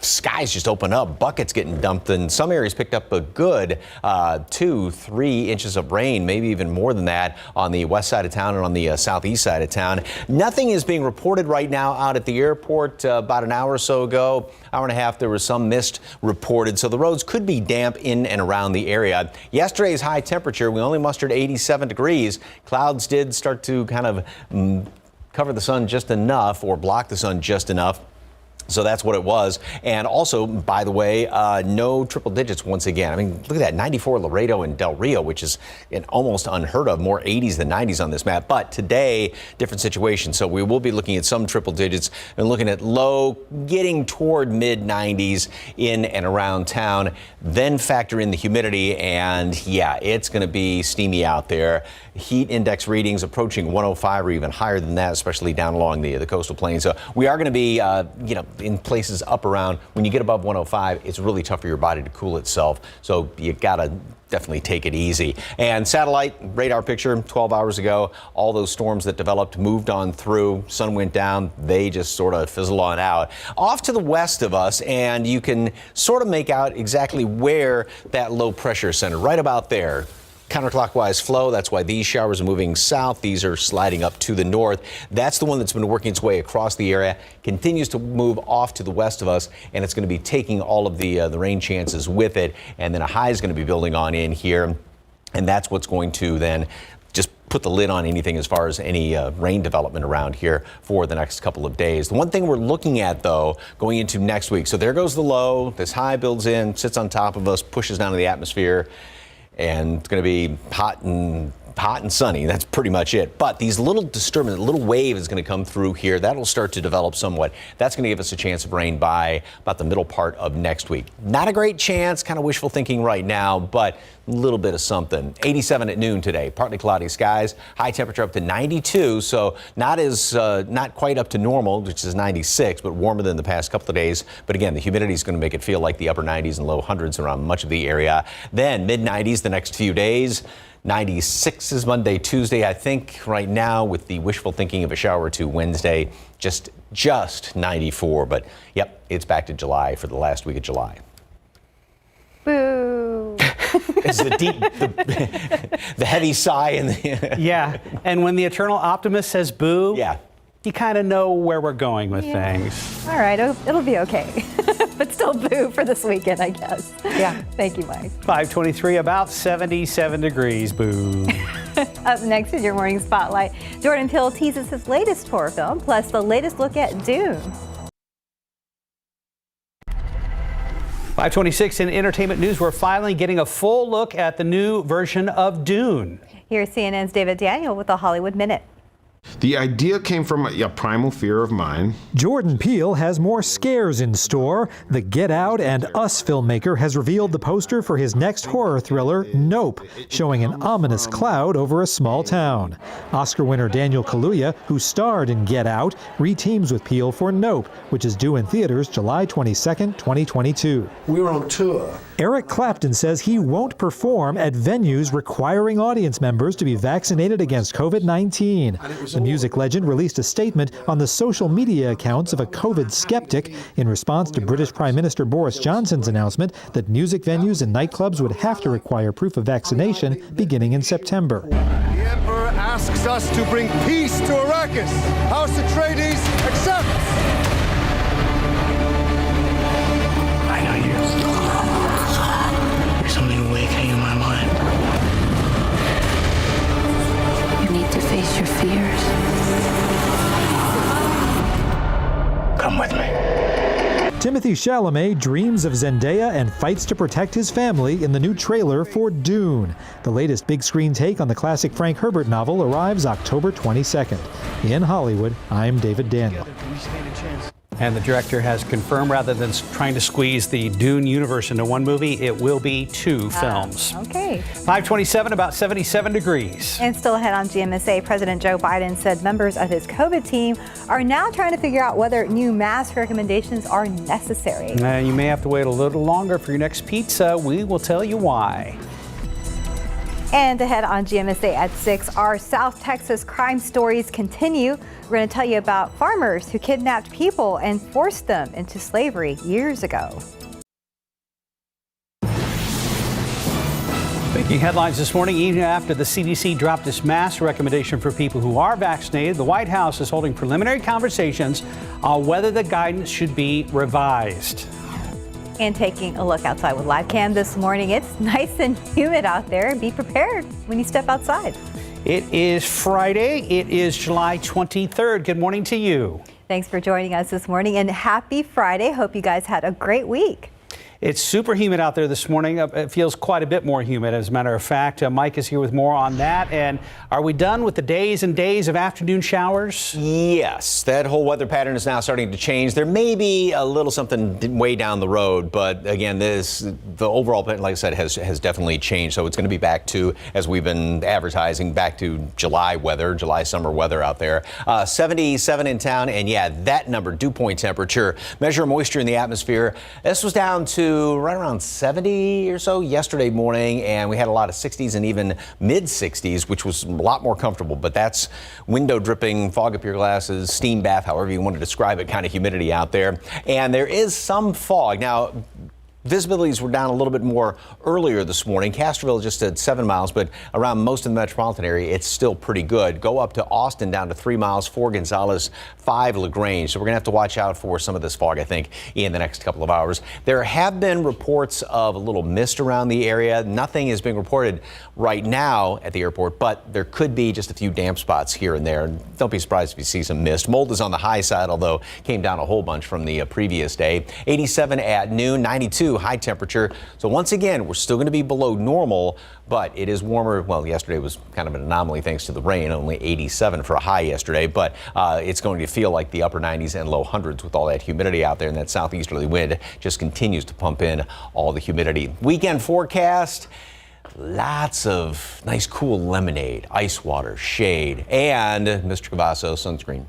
skies just opened up, buckets getting dumped, and some areas picked up a good 2-3 inches of rain, maybe even more than that on the west side of town and on the southeast side of town. Nothing is being reported right now out at the airport. About an hour or so ago, hour and a half, there was some mist reported, so the roads could be damp in and around the area. Yesterday's high temperature, we only mustered 87 degrees. Clouds did start to kind of cover the sun just enough or block the sun just enough. So that's what it was. And also, by the way, no triple digits once again. I mean, look at that, 94 Laredo and Del Rio, which is an almost unheard of, more 80s than 90s on this map. But today, different situation. So we will be looking at some triple digits and looking at low, getting toward mid 90s in and around town. Then factor in the humidity, and yeah, it's going to be steamy out there. Heat index readings approaching 105 or even higher than that, especially down along the coastal plains. So we are going to be, in places up around, when you get above 105, it's really tough for your body to cool itself. So you got to definitely take it easy. And satellite radar picture 12 hours ago, all those storms that developed moved on through, sun went down, they just sort of fizzle on out. Off to the west of us, and you can sort of make out exactly where that low pressure center, right about there. Counterclockwise flow. That's why these showers are moving south. These are sliding up to the north. That's the one that's been working its way across the area, continues to move off to the west of us, and it's going to be taking all of the rain chances with it. And then a high is going to be building on in here, and that's what's going to then just put the lid on anything as far as any rain development around here for the next couple of days. The one thing we're looking at, though, going into next week, so there goes the low. This high builds in, sits on top of us, pushes down to the atmosphere. And it's going to be hot and sunny. That's pretty much it. But these little disturbance, a little wave is going to come through here. That'll start to develop somewhat. That's going to give us a chance of rain by about the middle part of next week. Not a great chance, kind of wishful thinking right now, but a little bit of something. 87 at noon today, partly cloudy skies, high temperature up to 92. So not quite up to normal, which is 96, but warmer than the past couple of days. But again, the humidity is going to make it feel like the upper 90s and low hundreds around much of the area. Then mid 90s the next few days. 96 is Monday, Tuesday. I think right now with the wishful thinking of a shower or two Wednesday, just 94. But yep, it's back to July for the last week of July. Boo. It's the heavy sigh and the yeah. And when the eternal optimist says boo, yeah, you kind of know where we're going with things. All right, it'll be okay. But still boo for this weekend, I guess. Yeah. Thank you, Mike. 523, about 77 degrees, boo. Up next is your morning spotlight. Jordan Peele teases his latest horror film, plus the latest look at Dune. 526 in entertainment news, we're finally getting a full look at the new version of Dune. Here's CNN's David Daniel with the Hollywood Minute. The idea came from a primal fear of mine. Jordan Peele has more scares in store. The Get Out and Us filmmaker has revealed the poster for his next horror thriller, Nope, showing an ominous cloud over a small town. Oscar winner Daniel Kaluuya, who starred in Get Out, reteams with Peele for Nope, which is due in theaters July 22nd, 2022. We were on tour. Eric Clapton says he won't perform at venues requiring audience members to be vaccinated against COVID-19. The music legend released a statement on the social media accounts of a COVID skeptic in response to British Prime Minister Boris Johnson's announcement that music venues and nightclubs would have to require proof of vaccination beginning in September. The Emperor asks us to bring peace to Arrakis. House Atreides accepts. I know you. There's something awakening in my mind. You need to face your fears. Come with me. Timothée Chalamet dreams of Zendaya and fights to protect his family in the new trailer for Dune. The latest big screen take on the classic Frank Herbert novel arrives October 22nd. In Hollywood, I'm David Daniel. And the director has confirmed, rather than trying to squeeze the Dune universe into one movie, it will be two films. Okay. 527, about 77 degrees. And still ahead on GMSA, President Joe Biden said members of his COVID team are now trying to figure out whether new mask recommendations are necessary. You may have to wait a little longer for your next pizza. We will tell you why. And ahead on GMSA at 6, our South Texas crime stories continue. We're going to tell you about farmers who kidnapped people and forced them into slavery years ago. Making headlines this morning, even after the CDC dropped its mask recommendation for people who are vaccinated, the White House is holding preliminary conversations on whether the guidance should be revised. And taking a look outside with live cam this morning, it's nice and humid out there. Be prepared when you step outside. It is Friday. It is July 23rd. Good morning to you. Thanks for joining us this morning and happy Friday. Hope you guys had a great week. It's super humid out there this morning. It feels quite a bit more humid, as a matter of fact. Mike is here with more on that. And are we done with the days and days of afternoon showers? Yes, that whole weather pattern is now starting to change. There may be a little something way down the road, but again, the overall pattern, like I said, has definitely changed. So it's going to be back to, as we've been advertising, back to July weather, July summer weather out there. 77 in town, and yeah, that number, dew point temperature, measure of moisture in the atmosphere. This was down to right around 70 or so yesterday morning, and we had a lot of 60s and even mid 60s, which was a lot more comfortable. But that's window dripping, fog up your glasses, steam bath, however you want to describe it, kind of humidity out there. And there is some fog. Now, visibilities were down a little bit more earlier this morning. Castroville just at 7 miles, but around most of the metropolitan area, it's still pretty good. Go up to Austin, down to 3 miles, 4 Gonzales, 5 LaGrange. So we're going to have to watch out for some of this fog, I think, in the next couple of hours. There have been reports of a little mist around the area. Nothing is being reported right now at the airport, but there could be just a few damp spots here and there. Don't be surprised if you see some mist. Mold is on the high side, although came down a whole bunch from the previous day. 87 at noon, 92 high temperature. So once again, we're still going to be below normal, but it is warmer. Well, yesterday was kind of an anomaly thanks to the rain, only 87 for a high yesterday, but it's going to feel like the upper 90s and low hundreds with all that humidity out there, and that southeasterly wind just continues to pump in all the humidity. Weekend forecast. Lots of nice cool lemonade, ice water, shade, and Mr. Cavasso sunscreen.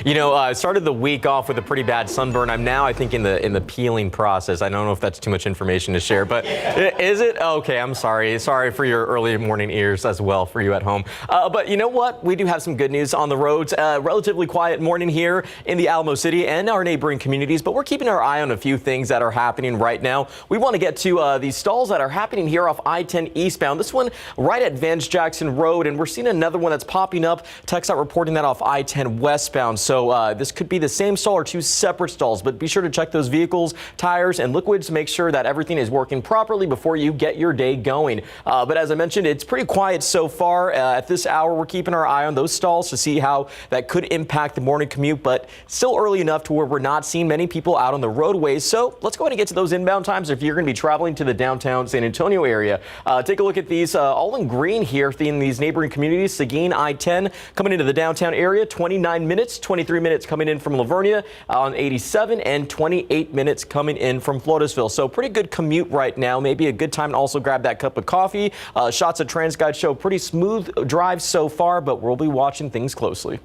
You know, I started the week off with a pretty bad sunburn. I'm now, I think, in the peeling process. I don't know if that's too much information to share, but is it? Okay, I'm sorry. Sorry for your early morning ears as well for you at home. But you know what? We do have some good news on the roads. Relatively quiet morning here in the Alamo City and our neighboring communities, but we're keeping our eye on a few things that are happening right now. We want to get to these stalls that are happening here off I-10 eastbound. This one right at Vance Jackson Road, and we're seeing another one that's popping up. TxDOT reporting that off I-10 I-10 westbound. So this could be the same stall or two separate stalls, but be sure to check those vehicles, tires, and liquids to make sure that everything is working properly before you get your day going. But as I mentioned, it's pretty quiet so far. At this hour, we're keeping our eye on those stalls to see how that could impact the morning commute, but still early enough to where we're not seeing many people out on the roadways. So let's go ahead and get to those inbound times if you're going to be traveling to the downtown San Antonio area. Take a look at these all in green here in these neighboring communities. Seguin, I-10 coming into the downtown area, 29 minutes, 23 minutes coming in from Livonia on 87, and 28 minutes coming in from Floresville. So pretty good commute right now. Maybe a good time to also grab that cup of coffee. Shots of TransGuide show pretty smooth drive so far, but we'll be watching things closely.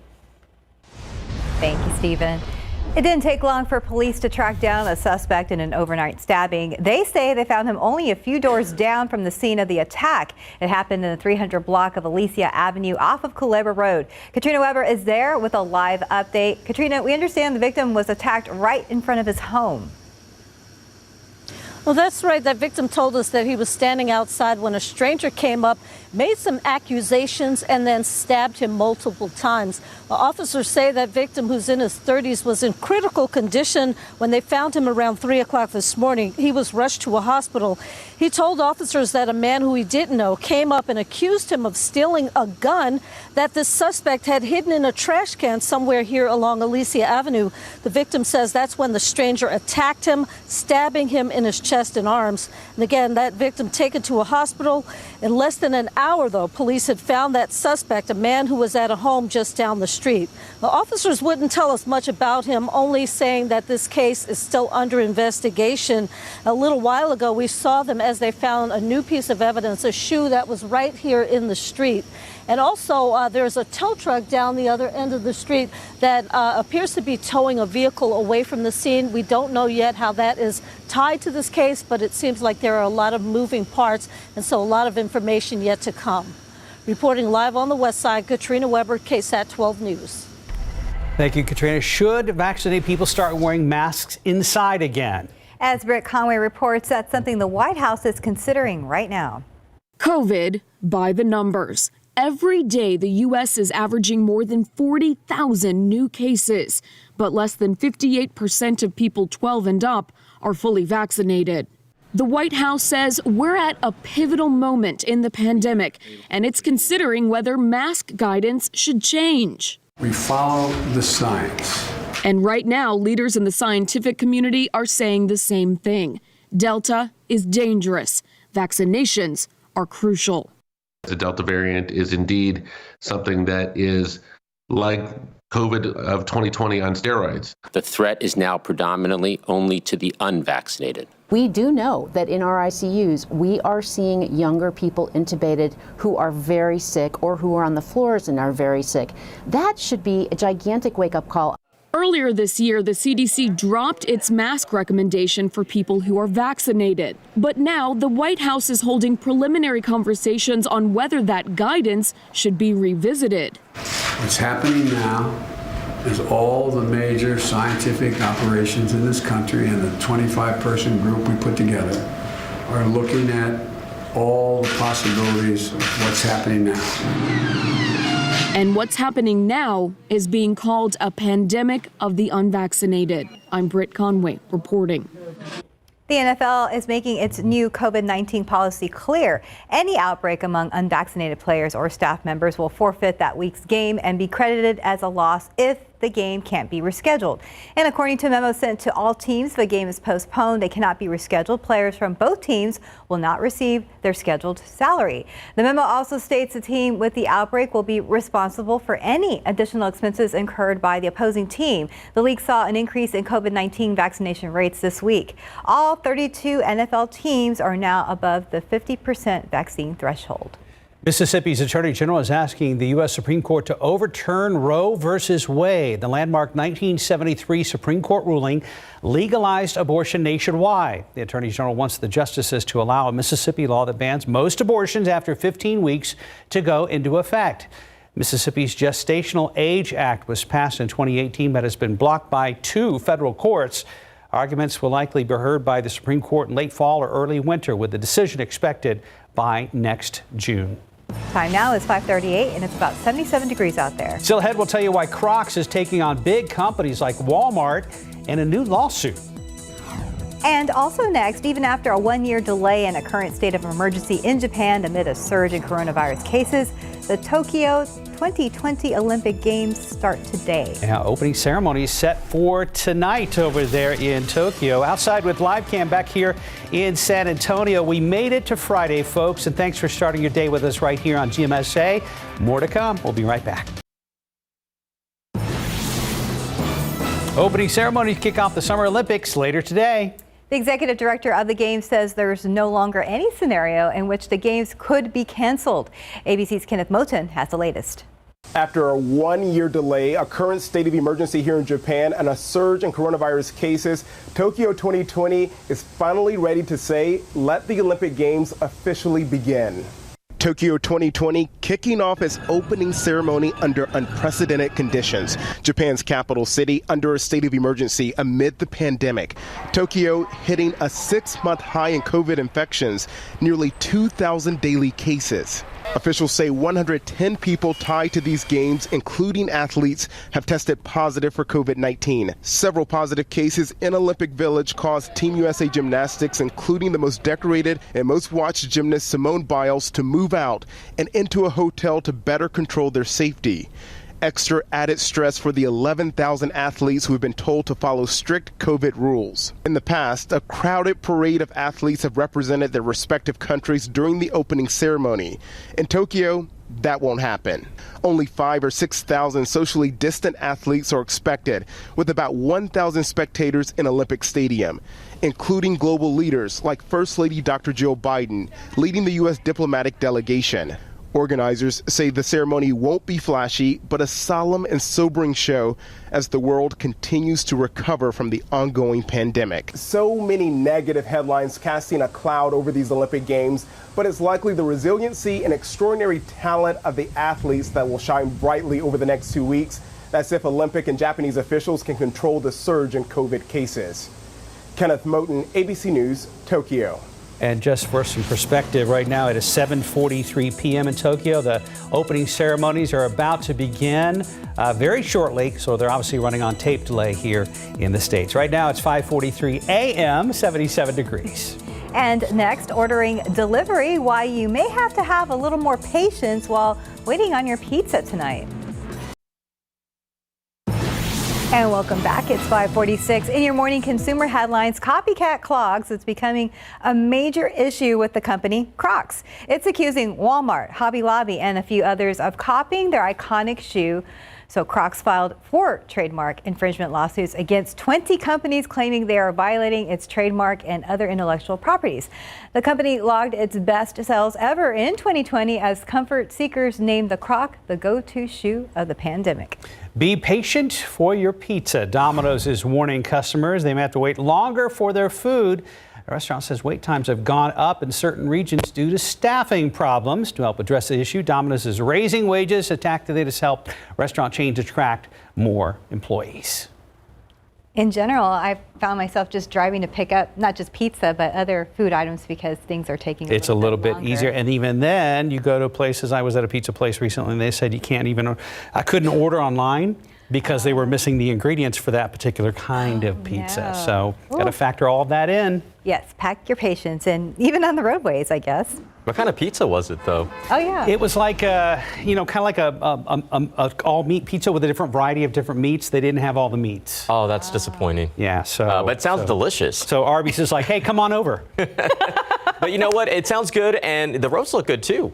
Thank you, Stephen. It didn't take long for police to track down a suspect in an overnight stabbing. They say they found him only a few doors down from the scene of the attack. It happened in the 300 block of Alicia Avenue off of Culebra Road. Katrina Weber is there with a live update. Katrina, we understand the victim was attacked right in front of his home. Well, that's right. That victim told us that he was standing outside when a stranger came up, made some accusations, and then stabbed him multiple times. Well, officers say that victim, who's in his 30s, was in critical condition when they found him around 3 o'clock this morning. He was rushed to a hospital. He told officers that a man who he didn't know came up and accused him of stealing a gun that the suspect had hidden in a trash can somewhere here along Alicia Avenue. The victim says that's when the stranger attacked him, stabbing him in his chest and arms. And again, that victim taken to a hospital. In less than an hour, though, police had found that suspect, a man who was at a home just down the street. The officers wouldn't tell us much about him, only saying that this case is still under investigation. A little while ago, we saw them as they found a new piece of evidence, a shoe that was right here in the street. And also, there's a tow truck down the other end of the street that appears to be towing a vehicle away from the scene. We don't know yet how that is tied to this case, but it seems like there are a lot of moving parts, and so a lot of information yet to come. Reporting live on the west side, Katrina Weber, KSAT 12 News. Thank you, Katrina. Should vaccinated people start wearing masks inside again? As Britt Conway reports, that's something the White House is considering right now. COVID by the numbers. Every day, the U.S. is averaging more than 40,000 new cases, but less than 58% of people 12 and up are fully vaccinated. The White House says we're at a pivotal moment in the pandemic, and it's considering whether mask guidance should change. We follow the science. And right now, leaders in the scientific community are saying the same thing. Delta is dangerous. Vaccinations are crucial. The Delta variant is indeed something that is like COVID of 2020 on steroids. The threat is now predominantly only to the unvaccinated. We do know that in our ICUs, we are seeing younger people intubated who are very sick or who are on the floors and are very sick. That should be a gigantic wake-up call. Earlier this year, the CDC dropped its mask recommendation for people who are vaccinated. But now the White House is holding preliminary conversations on whether that guidance should be revisited. What's happening now is all the major scientific operations in this country and the 25-person group we put together are looking at all the possibilities of what's happening now. And what's happening now is being called a pandemic of the unvaccinated. I'm Britt Conway reporting. The NFL is making its new COVID-19 policy clear. Any outbreak among unvaccinated players or staff members will forfeit that week's game and be credited as a loss if the game can't be rescheduled. And according to a memo sent to all teams, if the game is postponed, they cannot be rescheduled. Players from both teams will not receive their scheduled salary. The memo also states the team with the outbreak will be responsible for any additional expenses incurred by the opposing team. The league saw an increase in COVID-19 vaccination rates this week. All 32 NFL teams are now above the 50% vaccine threshold. Mississippi's Attorney General is asking the U.S. Supreme Court to overturn Roe versus Wade. The landmark 1973 Supreme Court ruling legalized abortion nationwide. The Attorney General wants the justices to allow a Mississippi law that bans most abortions after 15 weeks to go into effect. Mississippi's Gestational Age Act was passed in 2018 but has been blocked by 2 federal courts. Arguments will likely be heard by the Supreme Court in late fall or early winter, with the decision expected by next June. Time now is 5:38, and it's about 77 degrees out there. Still ahead, we'll tell you why Crocs is taking on big companies like Walmart in a new lawsuit. And also next, even after a one-year delay in a current state of emergency in Japan amid a surge in coronavirus cases, the Tokyo 2020 Olympic Games start today. Yeah, opening ceremony is set for tonight over there in Tokyo. Outside with live cam back here in San Antonio. We made it to Friday, folks, and thanks for starting your day with us right here on GMSA. More to come. We'll be right back. Opening ceremonies kick off the Summer Olympics later today. The executive director of the Games says there's no longer any scenario in which the Games could be canceled. ABC's Kenneth Moten has the latest. After a one-year delay, a current state of emergency here in Japan, and a surge in coronavirus cases, Tokyo 2020 is finally ready to say, let the Olympic Games officially begin. Tokyo 2020 kicking off its opening ceremony under unprecedented conditions. Japan's capital city under a state of emergency amid the pandemic. Tokyo hitting a 6-month high in COVID infections, nearly 2,000 daily cases. Officials say 110 people tied to these games, including athletes, have tested positive for COVID-19. Several positive cases in Olympic Village caused Team USA Gymnastics, including the most decorated and most watched gymnast Simone Biles, to move out and into a hotel to better control their safety. Extra added stress for the 11,000 athletes who have been told to follow strict COVID rules. In the past, a crowded parade of athletes have represented their respective countries during the opening ceremony. In Tokyo, that won't happen. Only 5,000 or 6,000 socially distant athletes are expected, with about 1,000 spectators in Olympic Stadium, including global leaders like First Lady Dr. Jill Biden, leading the U.S. diplomatic delegation. Organizers say the ceremony won't be flashy, but a solemn and sobering show as the world continues to recover from the ongoing pandemic. So many negative headlines casting a cloud over these Olympic Games, but it's likely the resiliency and extraordinary talent of the athletes that will shine brightly over the next 2 weeks. That's if Olympic and Japanese officials can control the surge in COVID cases. Kenneth Moten, ABC News, Tokyo. And just for some perspective, right now it is 7:43 p.m. in Tokyo. The opening ceremonies are about to begin very shortly, so they're obviously running on tape delay here in the States. Right now it's 5:43 a.m., 77 degrees. And next, ordering delivery, why you may have to have a little more patience while waiting on your pizza tonight. And welcome back. It's 5:46. In your morning consumer headlines, copycat clogs is becoming a major issue with the company Crocs. It's accusing Walmart, Hobby Lobby, and a few others of copying their iconic shoe. So Crocs filed 4 trademark infringement lawsuits against 20 companies claiming they are violating its trademark and other intellectual properties. The company logged its best sales ever in 2020 as comfort seekers named the Croc the go-to shoe of the pandemic. Be patient for your pizza. Domino's is warning customers they may have to wait longer for their food. The restaurant says wait times have gone up in certain regions due to staffing problems. To help address the issue, Domino's is raising wages, a tactic that has helped restaurant chains attract more employees. In general, I found myself just driving to pick up not just pizza, but other food items because things are taking It's a little bit longer. easier. And even then, you go to places. I was at a pizza place recently, and they said you can't even, I couldn't order online because they were missing the ingredients for that particular kind of pizza. No. So got to factor all of that in. Yes, pack your patience, and even on the roadways, I guess. What kind of pizza was it, though? Oh, yeah. It was like kind of like a all meat pizza with a different variety of different meats. They didn't have all the meats. Oh, that's disappointing. Yeah, so. But it sounds delicious. So Arby's is like, hey, come on over. But you know what? It sounds good, and the roads look good too.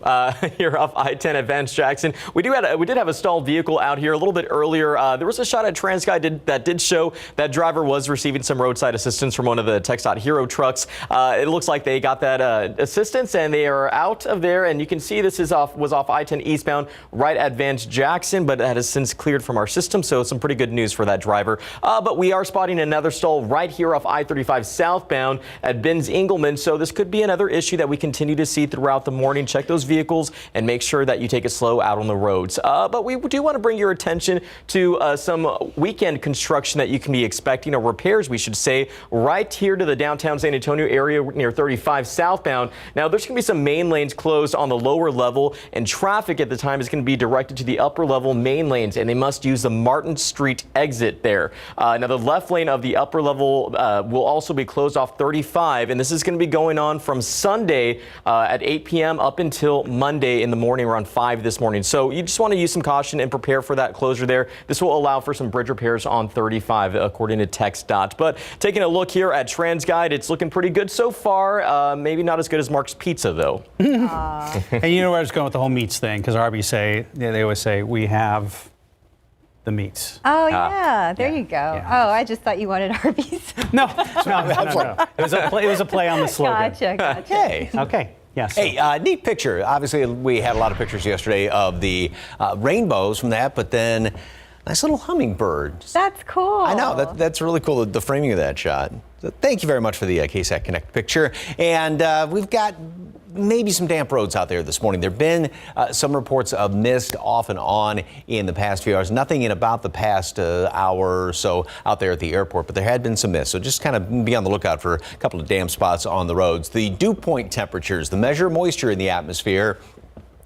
Here off I-10 at Vance Jackson, we did have a stalled vehicle out here a little bit earlier. There was a shot at TransGuide that did show that driver was receiving some roadside assistance from one of the TxDOT Hero trucks. It looks like they got that assistance, and they are out of there. And you can see this was off I-10 eastbound right at Vance Jackson, but that has since cleared from our system. So some pretty good news for that driver. But we are spotting another stall right here off I-35 southbound at Benz Engelman. So this could be an another issue that we continue to see throughout the morning. Check those vehicles and make sure that you take it slow out on the roads. But we do want to bring your attention to some weekend construction that you can be expecting, or repairs, we should say, right here to the downtown San Antonio area near 35 southbound. Now, there's going to be some main lanes closed on the lower level, and traffic at the time is going to be directed to the upper level main lanes, and they must use the Martin Street exit there. Now, the left lane of the upper level will also be closed off 35, and this is going to be going on from Sunday at 8 p.m. up until Monday in the morning around 5 this morning. So you just want to use some caution and prepare for that closure there. This will allow for some bridge repairs on 35, according to TxDOT. But taking a look here at TransGuide, it's looking pretty good so far. Maybe not as good as Mark's Pizza, though. And you know where I was going with the whole meats thing, because Arby's they always say, we have the meats. Oh, yeah. There you go. Yeah. Oh, I just thought you wanted Arby's. No. It was a play on the slogan. Gotcha. Hey. Okay. Yes. Hey, neat picture. Obviously, we had a lot of pictures yesterday of the rainbows from that, but then nice little hummingbird. That's cool. I know. That's really cool, the framing of that shot. So thank you very much for the KSAT Connect picture. And we've got maybe some damp roads out there this morning. There have been some reports of mist off and on in the past few hours. Nothing in about the past hour or so out there at the airport, but there had been some mist. So just kind of be on the lookout for a couple of damp spots on the roads. The dew point temperatures, the measure of moisture in the atmosphere.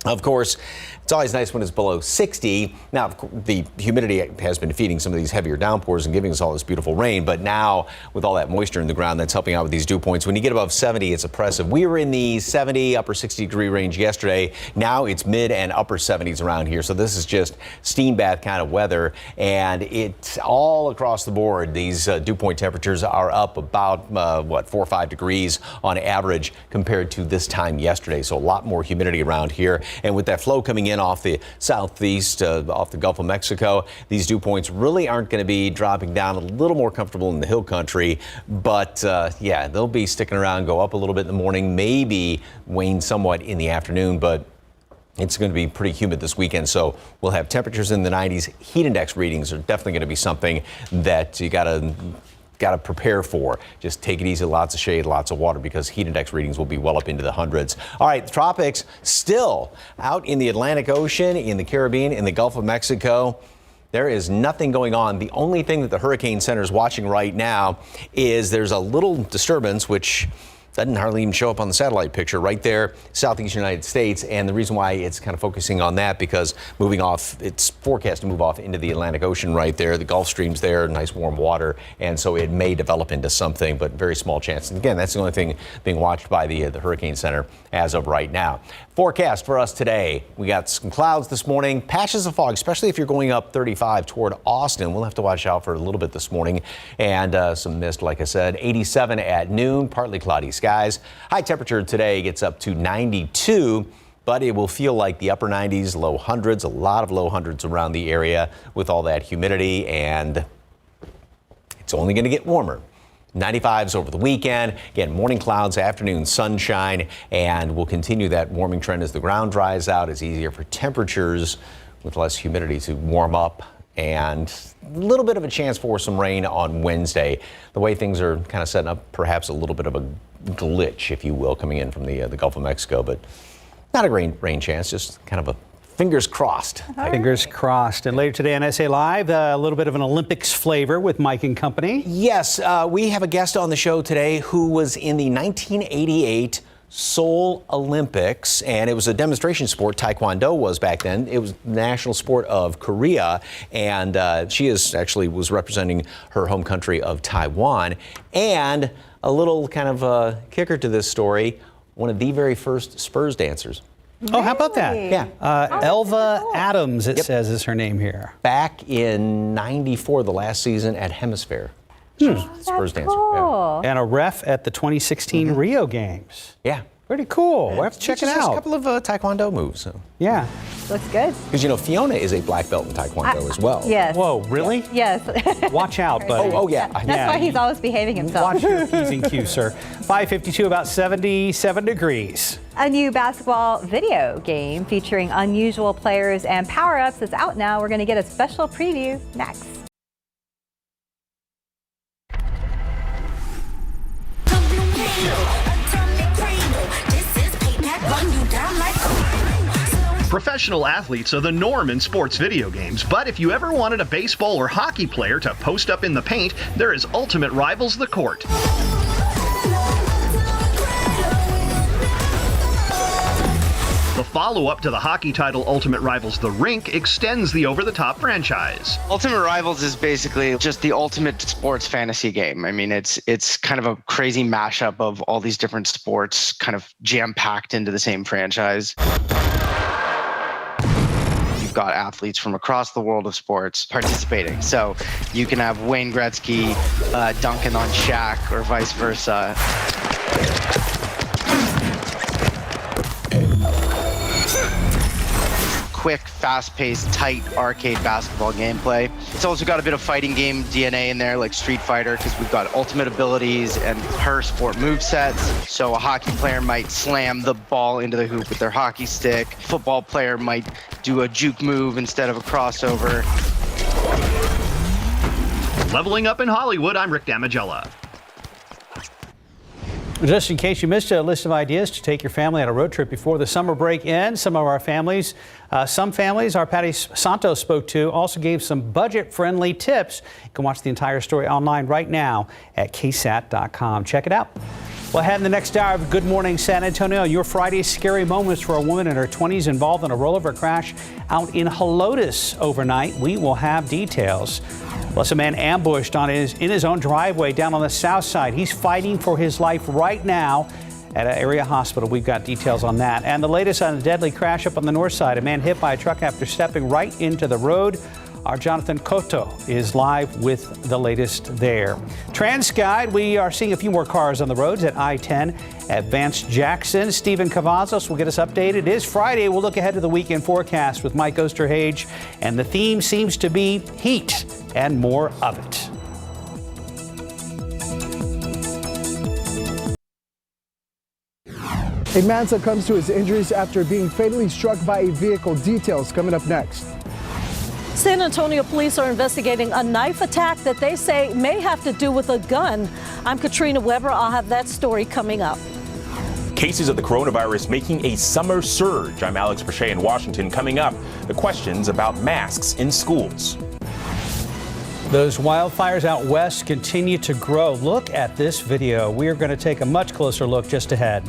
Of course, it's always nice when it's below 60. Now, the humidity has been defeating some of these heavier downpours and giving us all this beautiful rain. But now, with all that moisture in the ground, that's helping out with these dew points. When you get above 70, it's oppressive. We were in the 70, upper 60 degree range yesterday. Now it's mid and upper 70s around here. So this is just steam bath kind of weather. And it's all across the board. These dew point temperatures are up about, 4 or 5 degrees on average compared to this time yesterday. So a lot more humidity around here. And with that flow coming in off the southeast, off the Gulf of Mexico, these dew points really aren't going to be dropping down. A little more comfortable in the hill country. But yeah, they'll be sticking around, go up a little bit in the morning, maybe wane somewhat in the afternoon. But it's going to be pretty humid this weekend, so we'll have temperatures in the 90s. Heat index readings are definitely going to be something that you got to prepare for. Just take it easy, lots of shade, lots of water, because heat index readings will be well up into the hundreds. All right, the tropics still out in the Atlantic Ocean, in the Caribbean, in the Gulf of Mexico. There is nothing going on. The only thing that the Hurricane Center is watching right now is there's a little disturbance, which doesn't hardly even show up on the satellite picture right there, southeast United States. And the reason why it's kind of focusing on that, because moving off, it's forecast to move off into the Atlantic Ocean right there. The Gulf Stream's there, nice warm water. And so it may develop into something, but very small chance. And again, that's the only thing being watched by the Hurricane Center as of right now. Forecast for us today. We got some clouds this morning, patches of fog, especially if you're going up 35 toward Austin. We'll have to watch out for a little bit this morning, and some mist, like I said. 87 at noon, partly cloudy skies. High temperature today gets up to 92, but it will feel like the upper 90s, low hundreds, a lot of low hundreds around the area with all that humidity, and it's only going to get warmer. 95s over the weekend. Again, morning clouds, afternoon sunshine, and we'll continue that warming trend as the ground dries out. It's easier for temperatures with less humidity to warm up, and a little bit of a chance for some rain on Wednesday. The way things are kind of setting up, perhaps a little bit of a glitch, if you will, coming in from the Gulf of Mexico, but not a rain chance, just kind of a fingers crossed. Fingers crossed. And later today on SA Live, a little bit of an Olympics flavor with Mike and company. Yes, we have a guest on the show today who was in the 1988 Seoul Olympics, and it was a demonstration sport. Taekwondo was back then. It was the national sport of Korea, and she was representing her home country of Taiwan. And a little kind of kicker to this story, one of the very first Spurs dancers. Oh, how about that? Yeah. Elva Adams, it says, is her name here. Back in '94, the last season at Hemisphere. Spurs dancer. Cool. Yeah. And a ref at the 2016 Rio Games. Yeah. Pretty cool. We'll have to check it out. A couple of Taekwondo moves. So. Yeah. Looks good. Because, you know, Fiona is a black belt in Taekwondo as well. Yes. Whoa, really? Yes. Watch out, buddy. Oh, yeah. That's why he's always behaving himself. Watch your P's and Q's, sir. 5:52, about 77 degrees. A new basketball video game featuring unusual players and power-ups is out now. We're going to get a special preview next. Professional athletes are the norm in sports video games, but if you ever wanted a baseball or hockey player to post up in the paint, there is Ultimate Rivals The Court. The follow-up to the hockey title Ultimate Rivals The Rink extends the over-the-top franchise. Ultimate Rivals is basically just the ultimate sports fantasy game. I mean, it's kind of a crazy mashup of all these different sports kind of jam-packed into the same franchise. You've got athletes from across the world of sports participating. So you can have Wayne Gretzky dunking on Shaq or vice versa. Quick, fast-paced, tight arcade basketball gameplay. It's also got a bit of fighting game DNA in there, like Street Fighter, because we've got ultimate abilities and per sport movesets. So a hockey player might slam the ball into the hoop with their hockey stick. Football player might do a juke move instead of a crossover. Leveling up in Hollywood, I'm Rick Damigella. Just in case you missed a list of ideas to take your family on a road trip before the summer break ends, some families, our Patty Santos spoke to, also gave some budget-friendly tips. You can watch the entire story online right now at KSAT.com. Check it out. Well, ahead in the next hour of Good Morning San Antonio, your Friday's scary moments for a woman in her 20s involved in a rollover crash out in Halota overnight. We will have details. Plus, a man ambushed in his own driveway down on the south side. He's fighting for his life right now at an area hospital. We've got details on that. And the latest on a deadly crash up on the north side. A man hit by a truck after stepping right into the road. Our Jonathan Cotto is live with the latest there. TransGuide, we are seeing a few more cars on the roads at I-10 at Vance Jackson. Stephen Cavazos will get us updated. It is Friday. We'll look ahead to the weekend forecast with Mike Osterhage. And the theme seems to be heat and more of it. A man succumbs to his injuries after being fatally struck by a vehicle. Details coming up next. San Antonio police are investigating a knife attack that they say may have to do with a gun. I'm Katrina Weber. I'll have that story coming up. Cases of the coronavirus making a summer surge. I'm Alex Brachet in Washington. Coming up, the questions about masks in schools. Those wildfires out west continue to grow. Look at this video. We are going to take a much closer look just ahead.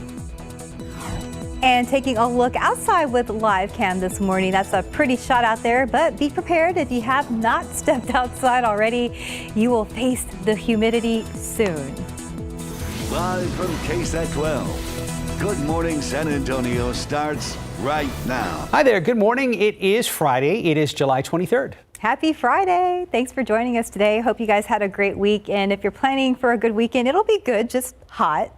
And taking a look outside with live cam this morning. That's a pretty shot out there, but be prepared if you have not stepped outside already. You will face the humidity soon. Live from KSAT 12. Good Morning San Antonio starts right now. Hi there. Good morning. It is Friday. It is July 23rd. Happy Friday. Thanks for joining us today. Hope you guys had a great week. And if you're planning for a good weekend, it'll be good, just hot.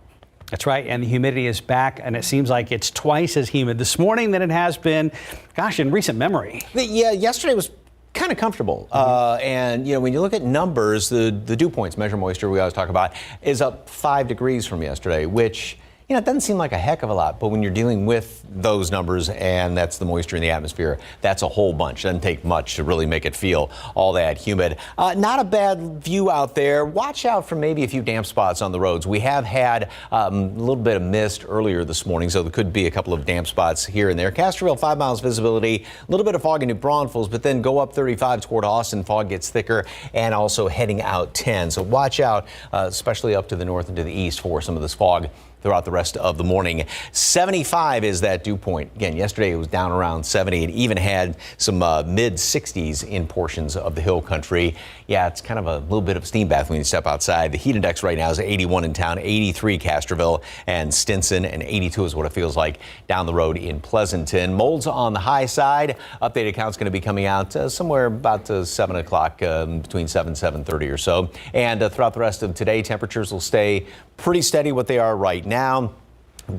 That's right, and the humidity is back, and it seems like it's twice as humid this morning than it has been, gosh, in recent memory. Yeah, yesterday was kind of comfortable. And, you know, when you look at numbers, the dew points, measure moisture we always talk about, is up 5 degrees from yesterday, which, you know, it doesn't seem like a heck of a lot, but when you're dealing with those numbers, and that's the moisture in the atmosphere, that's a whole bunch. It doesn't take much to really make it feel all that humid. Not a bad view out there. Watch out for maybe a few damp spots on the roads. We have had a little bit of mist earlier this morning, so there could be a couple of damp spots here and there. Castroville, 5 miles visibility, a little bit of fog in New Braunfels, but then go up 35 toward Austin, fog gets thicker, and also heading out 10. So watch out, especially up to the north and to the east for some of this fog throughout the rest of the morning. 75 is that dew point. Again, yesterday it was down around 70. It even had some mid 60s in portions of the hill country. Yeah, it's kind of a little bit of a steam bath when you step outside. The heat index right now is 81 in town, 83 Castroville and Stinson, and 82 is what it feels like down the road in Pleasanton. Molds on the high side. Updated count's going to be coming out somewhere about 7 o'clock, between 7 and 7:30 or so. And throughout the rest of today, temperatures will stay pretty steady what they are right now.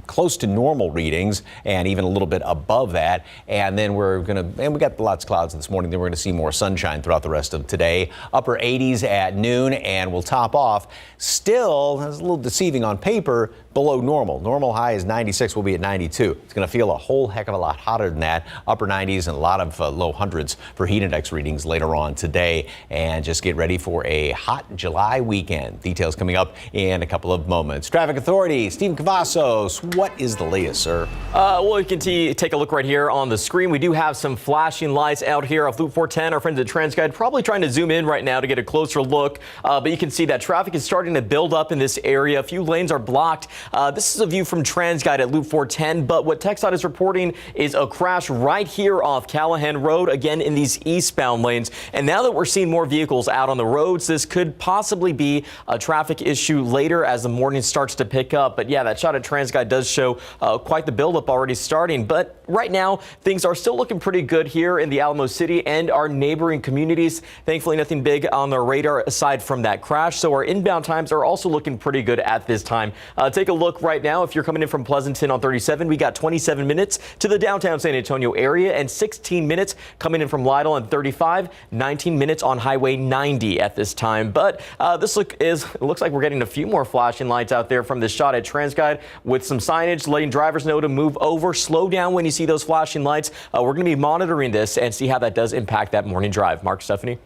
Close to normal readings and even a little bit above that. And then we got lots of clouds this morning. Then we're going to see more sunshine throughout the rest of today. Upper 80s at noon, and we'll top off. Still, it's a little deceiving on paper, below normal. Normal high is 96, we'll be at 92. It's going to feel a whole heck of a lot hotter than that. Upper 90s and a lot of low hundreds for heat index readings later on today. And just get ready for a hot July weekend. Details coming up in a couple of moments. Traffic Authority, Stephen Cavazos, what is the latest, sir? Well, you can take a look right here on the screen. We do have some flashing lights out here off Loop 410. Our friends at TransGuide probably trying to zoom in right now to get a closer look. But you can see that traffic is starting to build up in this area. A few lanes are blocked. This is a view from TransGuide at Loop 410. But what TxDOT is reporting is a crash right here off Callahan Road, again in these eastbound lanes. And now that we're seeing more vehicles out on the roads, this could possibly be a traffic issue later as the morning starts to pick up. But yeah, that shot at TransGuide does show quite the buildup already starting. But right now, things are still looking pretty good here in the Alamo City and our neighboring communities. Thankfully, nothing big on the radar aside from that crash. So our inbound times are also looking pretty good at this time. Take a look right now. If you're coming in from Pleasanton on 37, we got 27 minutes to the downtown San Antonio area and 16 minutes coming in from Lytle on 35, 19 minutes on Highway 90 at this time. But this looks like we're getting a few more flashing lights out there from this shot at TransGuide with some signage letting drivers know to move over, slow down when you see those flashing lights. We're going to be monitoring this and see how that does impact that morning drive. Mark, Stephanie.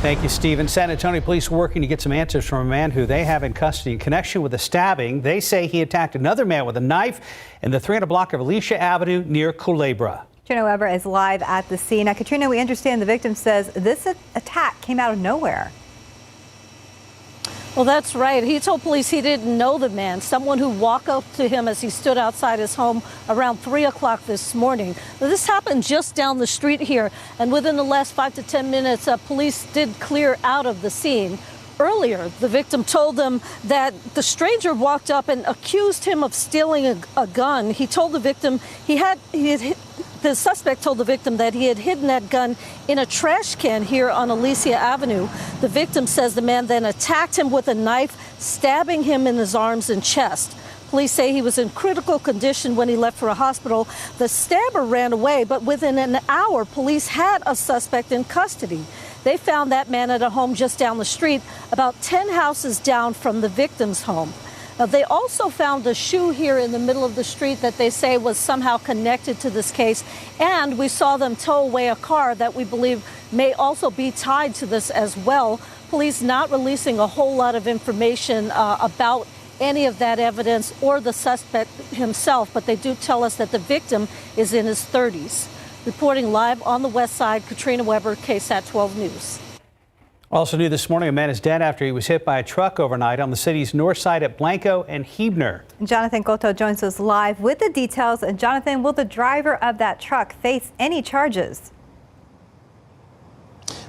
Thank you, Stephen. San Antonio police working to get some answers from a man who they have in custody in connection with a stabbing. They say he attacked another man with a knife in the 300 block of Alicia Avenue near Culebra. Katrina Weber is live at the scene. Now, Katrina, we understand the victim says this attack came out of nowhere. Well, that's right. He told police he didn't know the man, someone who walked up to him as he stood outside his home around 3 o'clock this morning. Now, this happened just down the street here, and within the last 5 to 10 minutes, police did clear out of the scene. Earlier, the victim told them that the stranger walked up and accused him of stealing a gun. He told the victim the suspect told the victim that he had hidden that gun in a trash can here on Alicia Avenue. The victim says the man then attacked him with a knife, stabbing him in his arms and chest. Police say he was in critical condition when he left for a hospital. The stabber ran away, but within an hour, police had a suspect in custody. They found that man at a home just down the street, about 10 houses down from the victim's home. Now, they also found a shoe here in the middle of the street that they say was somehow connected to this case. And we saw them tow away a car that we believe may also be tied to this as well. Police not releasing a whole lot of information about any of that evidence or the suspect himself, but they do tell us that the victim is in his 30s. Reporting live on the west side, Katrina Weber, KSAT 12 News. Also new this morning, a man is dead after he was hit by a truck overnight on the city's north side at Blanco and Huebner. Jonathan Cotto joins us live with the details. And Jonathan, will the driver of that truck face any charges?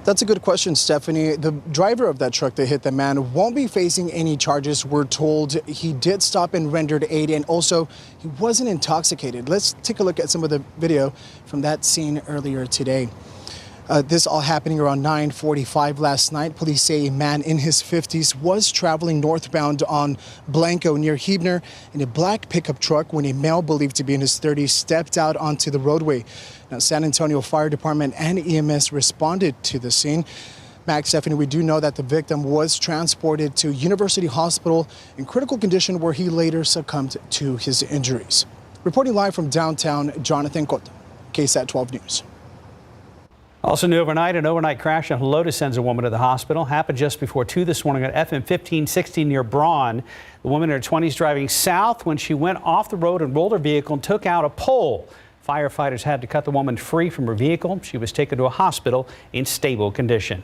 That's a good question, Stephanie. The driver of that truck that hit the man won't be facing any charges. We're told he did stop and rendered aid, and also he wasn't intoxicated. Let's take a look at some of the video from that scene earlier today. This all happening around 9:45 last night. Police say a man in his 50s was traveling northbound on Blanco near Huebner in a black pickup truck when a male believed to be in his 30s stepped out onto the roadway. Now, San Antonio Fire Department and EMS responded to the scene. Max, Stephanie, we do know that the victim was transported to University Hospital in critical condition where he later succumbed to his injuries. Reporting live from downtown, Jonathan Cotto, KSAT 12 News. Also new overnight, an overnight crash in Halota sends a woman to the hospital. Happened just before 2 this morning at FM 1560 near Braun. The woman in her 20s driving south when she went off the road and rolled her vehicle and took out a pole. Firefighters had to cut the woman free from her vehicle. She was taken to a hospital in stable condition.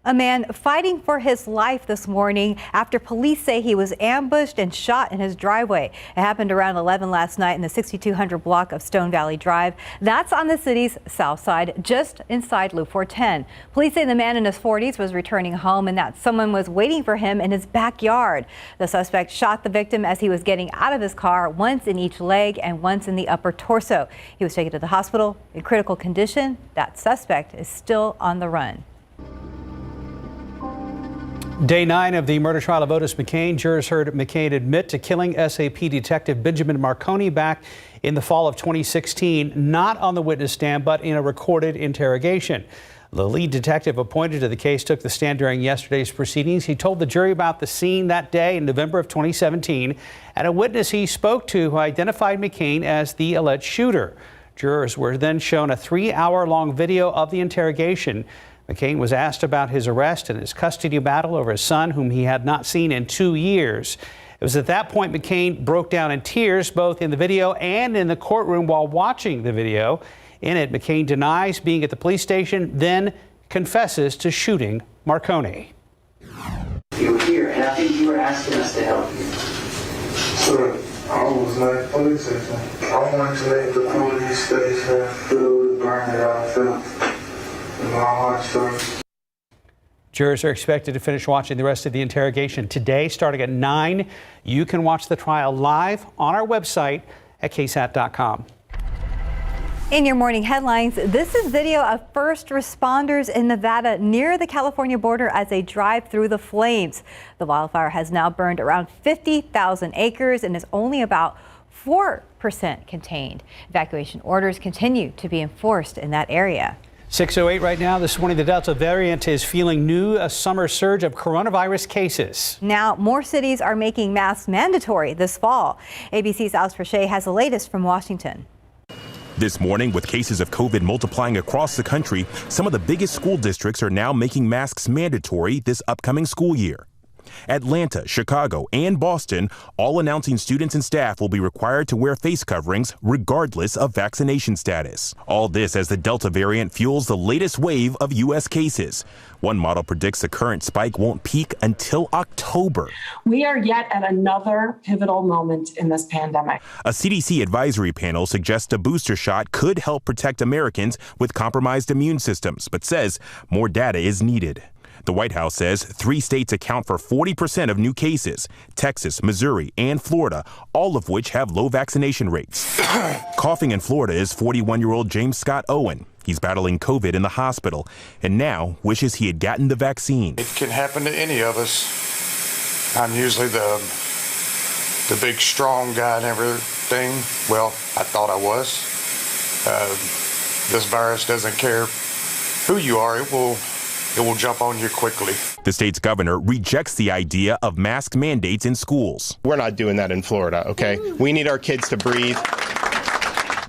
A man fighting for his life this morning after police say he was ambushed and shot in his driveway. It happened around 11 last night in the 6200 block of Stone Valley Drive. That's on the city's south side, just inside Loop 410. Police say the man in his 40s was returning home and that someone was waiting for him in his backyard. The suspect shot the victim as he was getting out of his car, once in each leg and once in the upper torso. He was taken to the hospital in critical condition. That suspect is still on the run. Day 9 of the murder trial of Otis Mccain. Jurors heard Mccain admit to killing SAP detective Benjamin Marconi back in the fall of 2016, not on the witness stand, but in a recorded interrogation. The lead detective appointed to the case took the stand during yesterday's proceedings. He told the jury about the scene that day in November of 2017 and a witness he spoke to who identified McCain as the alleged shooter. Jurors were then shown a 3-hour-long video of the interrogation. McCain was asked about his arrest and his custody battle over his son, whom he had not seen in 2 years. It was at that point McCain broke down in tears, both in the video and in the courtroom while watching the video. In it, McCain denies being at the police station, then confesses to shooting Marconi. You were here, and I think you were asking us to help you. Sir, I was not at the police station. I went to the police station, food, burn it off, and my heart started. Jurors are expected to finish watching the rest of the interrogation today, starting at 9. You can watch the trial live on our website at KSAT.com. In your morning headlines, this is video of first responders in Nevada near the California border as they drive through the flames. The wildfire has now burned around 50,000 acres and is only about 4% contained. Evacuation orders continue to be enforced in that area. 6:08 right now. This morning, the Delta variant is fueling a summer surge of coronavirus cases. Now, more cities are making masks mandatory this fall. ABC's Alex Perche has the latest from Washington. This morning, with cases of COVID multiplying across the country, some of the biggest school districts are now making masks mandatory this upcoming school year. Atlanta, Chicago, and Boston all announcing students and staff will be required to wear face coverings regardless of vaccination status. All this as the Delta variant fuels the latest wave of U.S. cases. One model predicts the current spike won't peak until October. We are yet at another pivotal moment in this pandemic. A CDC advisory panel suggests a booster shot could help protect Americans with compromised immune systems, but says more data is needed. The White House says 3 states account for 40% of new cases: Texas, Missouri, and Florida, all of which have low vaccination rates. Coughing in Florida is 41-year-old James Scott Owen. He's battling COVID in the hospital and now wishes he had gotten the vaccine. It can happen to any of us. I'm usually the big, strong guy and everything. Well, I thought I was. This virus doesn't care who you are. It will jump on you quickly. The state's governor rejects the idea of mask mandates in schools. We're not doing that in Florida, okay? We need our kids to breathe.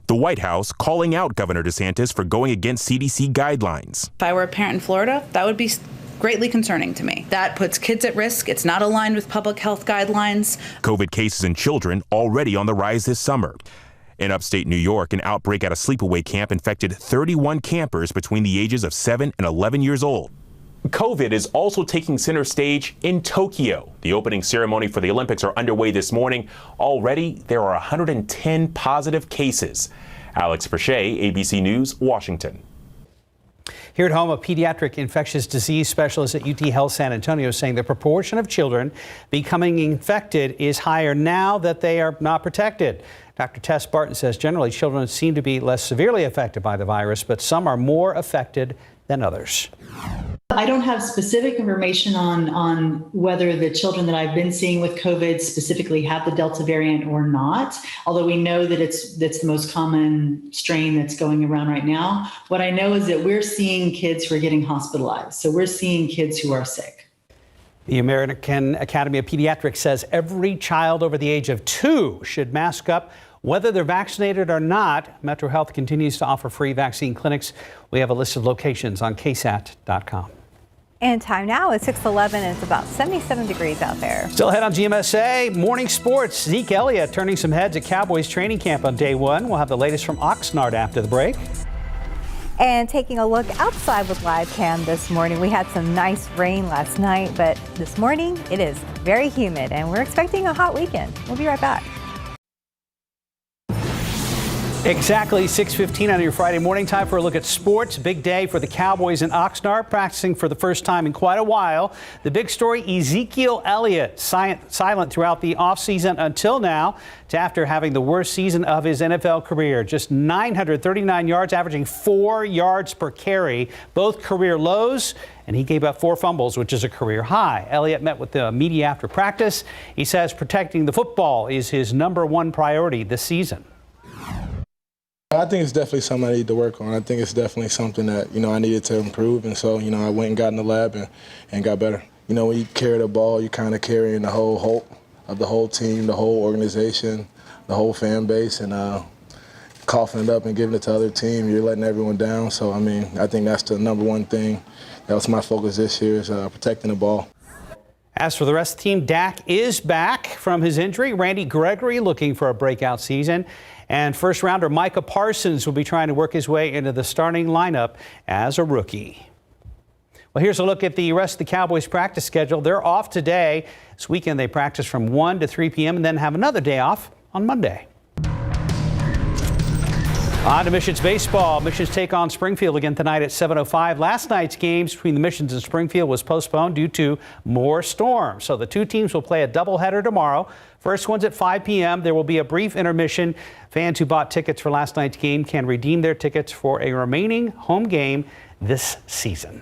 The White House calling out Governor DeSantis for going against CDC guidelines. If I were a parent in Florida, that would be greatly concerning to me. That puts kids at risk. It's not aligned with public health guidelines. COVID cases in children already on the rise this summer. In upstate New York, an outbreak at a sleepaway camp infected 31 campers between the ages of 7 and 11 years old. COVID is also taking center stage in Tokyo. The opening ceremony for the Olympics are underway this morning. Already, there are 110 positive cases. Alex Perche, ABC News, Washington. Here at home, a pediatric infectious disease specialist at UT Health San Antonio is saying the proportion of children becoming infected is higher now that they are not protected. Dr. Tess Barton says generally children seem to be less severely affected by the virus, but some are more affected than others. I don't have specific information on whether the children that I've been seeing with COVID specifically have the Delta variant or not, although we know that it's the most common strain that's going around right now. What I know is that we're seeing kids who are getting hospitalized. So we're seeing kids who are sick. The American Academy of Pediatrics says every child over the age of 2 should mask up whether they're vaccinated or not. Metro Health continues to offer free vaccine clinics. We have a list of locations on KSAT.com. And time now is 6:11 and it's about 77 degrees out there. Still ahead on GMSA, morning sports. Ezekiel Elliott turning some heads at Cowboys training camp on day 1. We'll have the latest from Oxnard after the break. And taking a look outside with live cam this morning. We had some nice rain last night, but this morning it is very humid and we're expecting a hot weekend. We'll be right back. Exactly 6:15 on your Friday morning. Time for a look at sports. Big day for the Cowboys in Oxnard, practicing for the first time in quite a while. The big story, Ezekiel Elliott, silent throughout the offseason until now, to after having the worst season of his NFL career. Just 939 yards, averaging 4 yards per carry, both career lows, and he gave up 4 fumbles, which is a career high. Elliott met with the media after practice. He says protecting the football is his #1 priority this season. I think it's definitely something I need to work on. I think it's definitely something that, I needed to improve. And so, I went and got in the lab and got better. When you carry the ball, you're kind of carrying the whole hope of the whole team, the whole organization, the whole fan base, and coughing it up and giving it to the other team, you're letting everyone down. So, I think that's the number one thing. That was my focus this year is protecting the ball. As for the rest of the team, Dak is back from his injury. Randy Gregory looking for a breakout season. And first rounder Micah Parsons will be trying to work his way into the starting lineup as a rookie. Well, here's a look at the rest of the Cowboys practice schedule. They're off today. This weekend they practice from 1 to 3 p.m. and then have another day off on Monday. On to Missions baseball. Missions take on Springfield again tonight at 7:05. Last night's games between the Missions and Springfield was postponed due to more storms. So the two teams will play a doubleheader tomorrow. First one's at 5 p.m. There will be a brief intermission. Fans who bought tickets for last night's game can redeem their tickets for a remaining home game this season.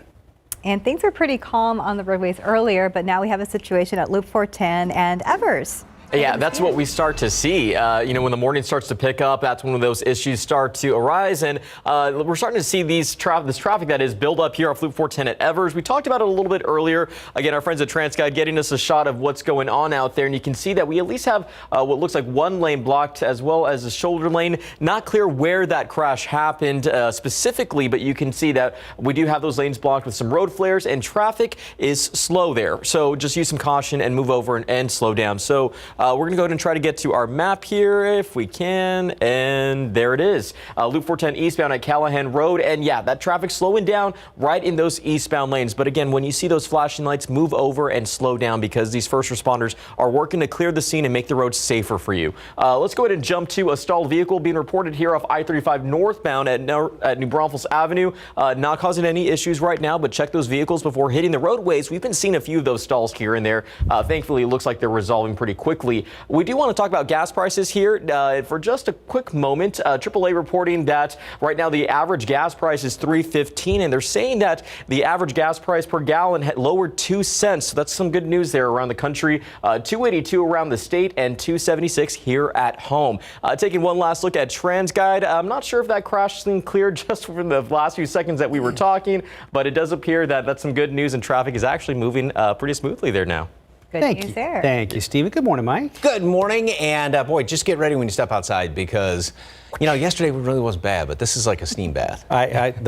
And things were pretty calm on the roadways earlier, but now we have a situation at Loop 410 and Evers. Yeah, that's what we start to see. When the morning starts to pick up, that's when those issues start to arise. And we're starting to see this traffic that is build up here off Loop 410 at Evers. We talked about it a little bit earlier. Again, our friends at TransGuide getting us a shot of what's going on out there. And you can see that we at least have what looks like one lane blocked as well as a shoulder lane. Not clear where that crash happened specifically, but you can see that we do have those lanes blocked with some road flares and traffic is slow there. So just use some caution and move over and slow down. So we're going to go ahead and try to get to our map here if we can. And there it is. Loop 410 eastbound at Callahan Road. And yeah, that traffic's slowing down right in those eastbound lanes. But again, when you see those flashing lights, move over and slow down because these first responders are working to clear the scene and make the roads safer for you. Let's go ahead and jump to a stalled vehicle being reported here off I-35 northbound at New Braunfels Avenue. Not causing any issues right now, but check those vehicles before hitting the roadways. We've been seeing a few of those stalls here and there. Thankfully, it looks like they're resolving pretty quickly. We do want to talk about gas prices here for just a quick moment. AAA reporting that right now the average gas price is $3.15, and they're saying that the average gas price per gallon had lowered 2 cents. So that's some good news there around the country. $2.82 around the state and $2.76 here at home. Taking one last look at TransGuide. I'm not sure if that crash thing cleared just from the last few seconds that we were talking, but it does appear that that's some good news and traffic is actually moving pretty smoothly there now. Good news there. Thank you, Stephen. Good morning, Mike. Good morning. And boy, just get ready when you step outside because, yesterday really was bad, but this is like a steam bath. I've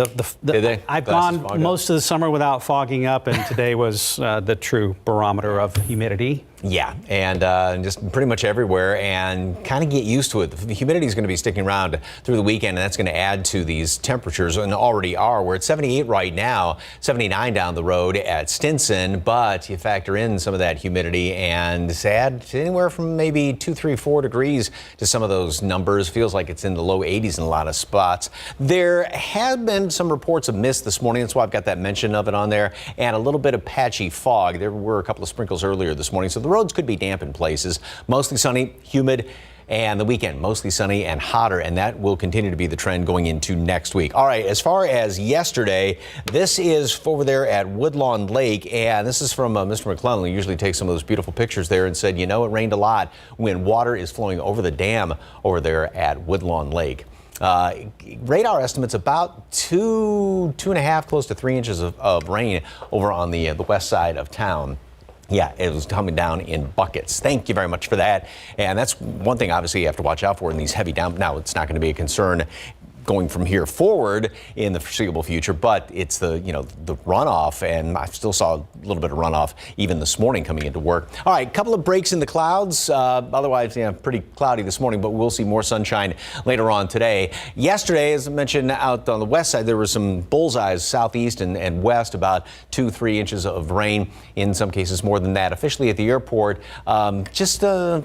gone most of the summer without fogging up, and today was the true barometer of humidity. Yeah, and just pretty much everywhere, and kind of get used to it. The humidity is going to be sticking around through the weekend, and that's going to add to these temperatures, and already are. We're at 78 right now, 79 down the road at Stinson, but you factor in some of that humidity and add anywhere from maybe 2, 3, 4 degrees to some of those numbers. Feels like it's in the low 80s in a lot of spots. There have been some reports of mist this morning. That's why I've got that mention of it on there, and a little bit of patchy fog. There were a couple of sprinkles earlier this morning, so the roads could be damp in places. Mostly sunny, humid, and the weekend mostly sunny and hotter, and that will continue to be the trend going into next week. All right, as far as yesterday, this is over there at Woodlawn Lake, and this is from Mr. McClellan, who usually takes some of those beautiful pictures there, and said, it rained a lot when water is flowing over the dam over there at Woodlawn Lake. Radar estimates about 2.5, close to 3 inches of rain over on the west side of town. Yeah, it was coming down in buckets. Thank you very much for that. And that's one thing, obviously, you have to watch out for in these heavy down. Now, it's not going to be a concern going from here forward in the foreseeable future, but it's the runoff, and I still saw a little bit of runoff even this morning coming into work. All right, a couple of breaks in the clouds. Otherwise, pretty cloudy this morning, but we'll see more sunshine later on today. Yesterday, as I mentioned, out on the west side, there were some bullseyes southeast and west, about 2-3 inches of rain, in some cases more than that. Officially at the airport, just 5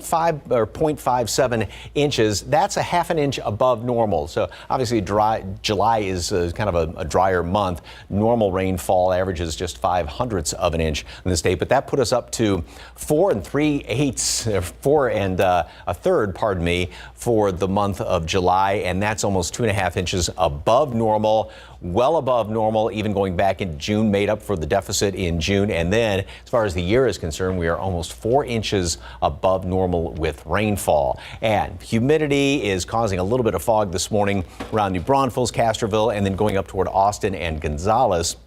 or 0.57 inches. That's a half an inch above normal. So obviously obviously July is kind of a drier month. Normal rainfall averages just 0.05 of an inch in the state, but that put us up to 4 1/3, pardon me, for the month of July, and that's almost 2.5 inches above normal. Well above normal, even going back into June, made up for the deficit in June. And then, as far as the year is concerned, we are almost 4 inches above normal with rainfall. And humidity is causing a little bit of fog this morning around New Braunfels, Castroville, and then going up toward Austin and Gonzales.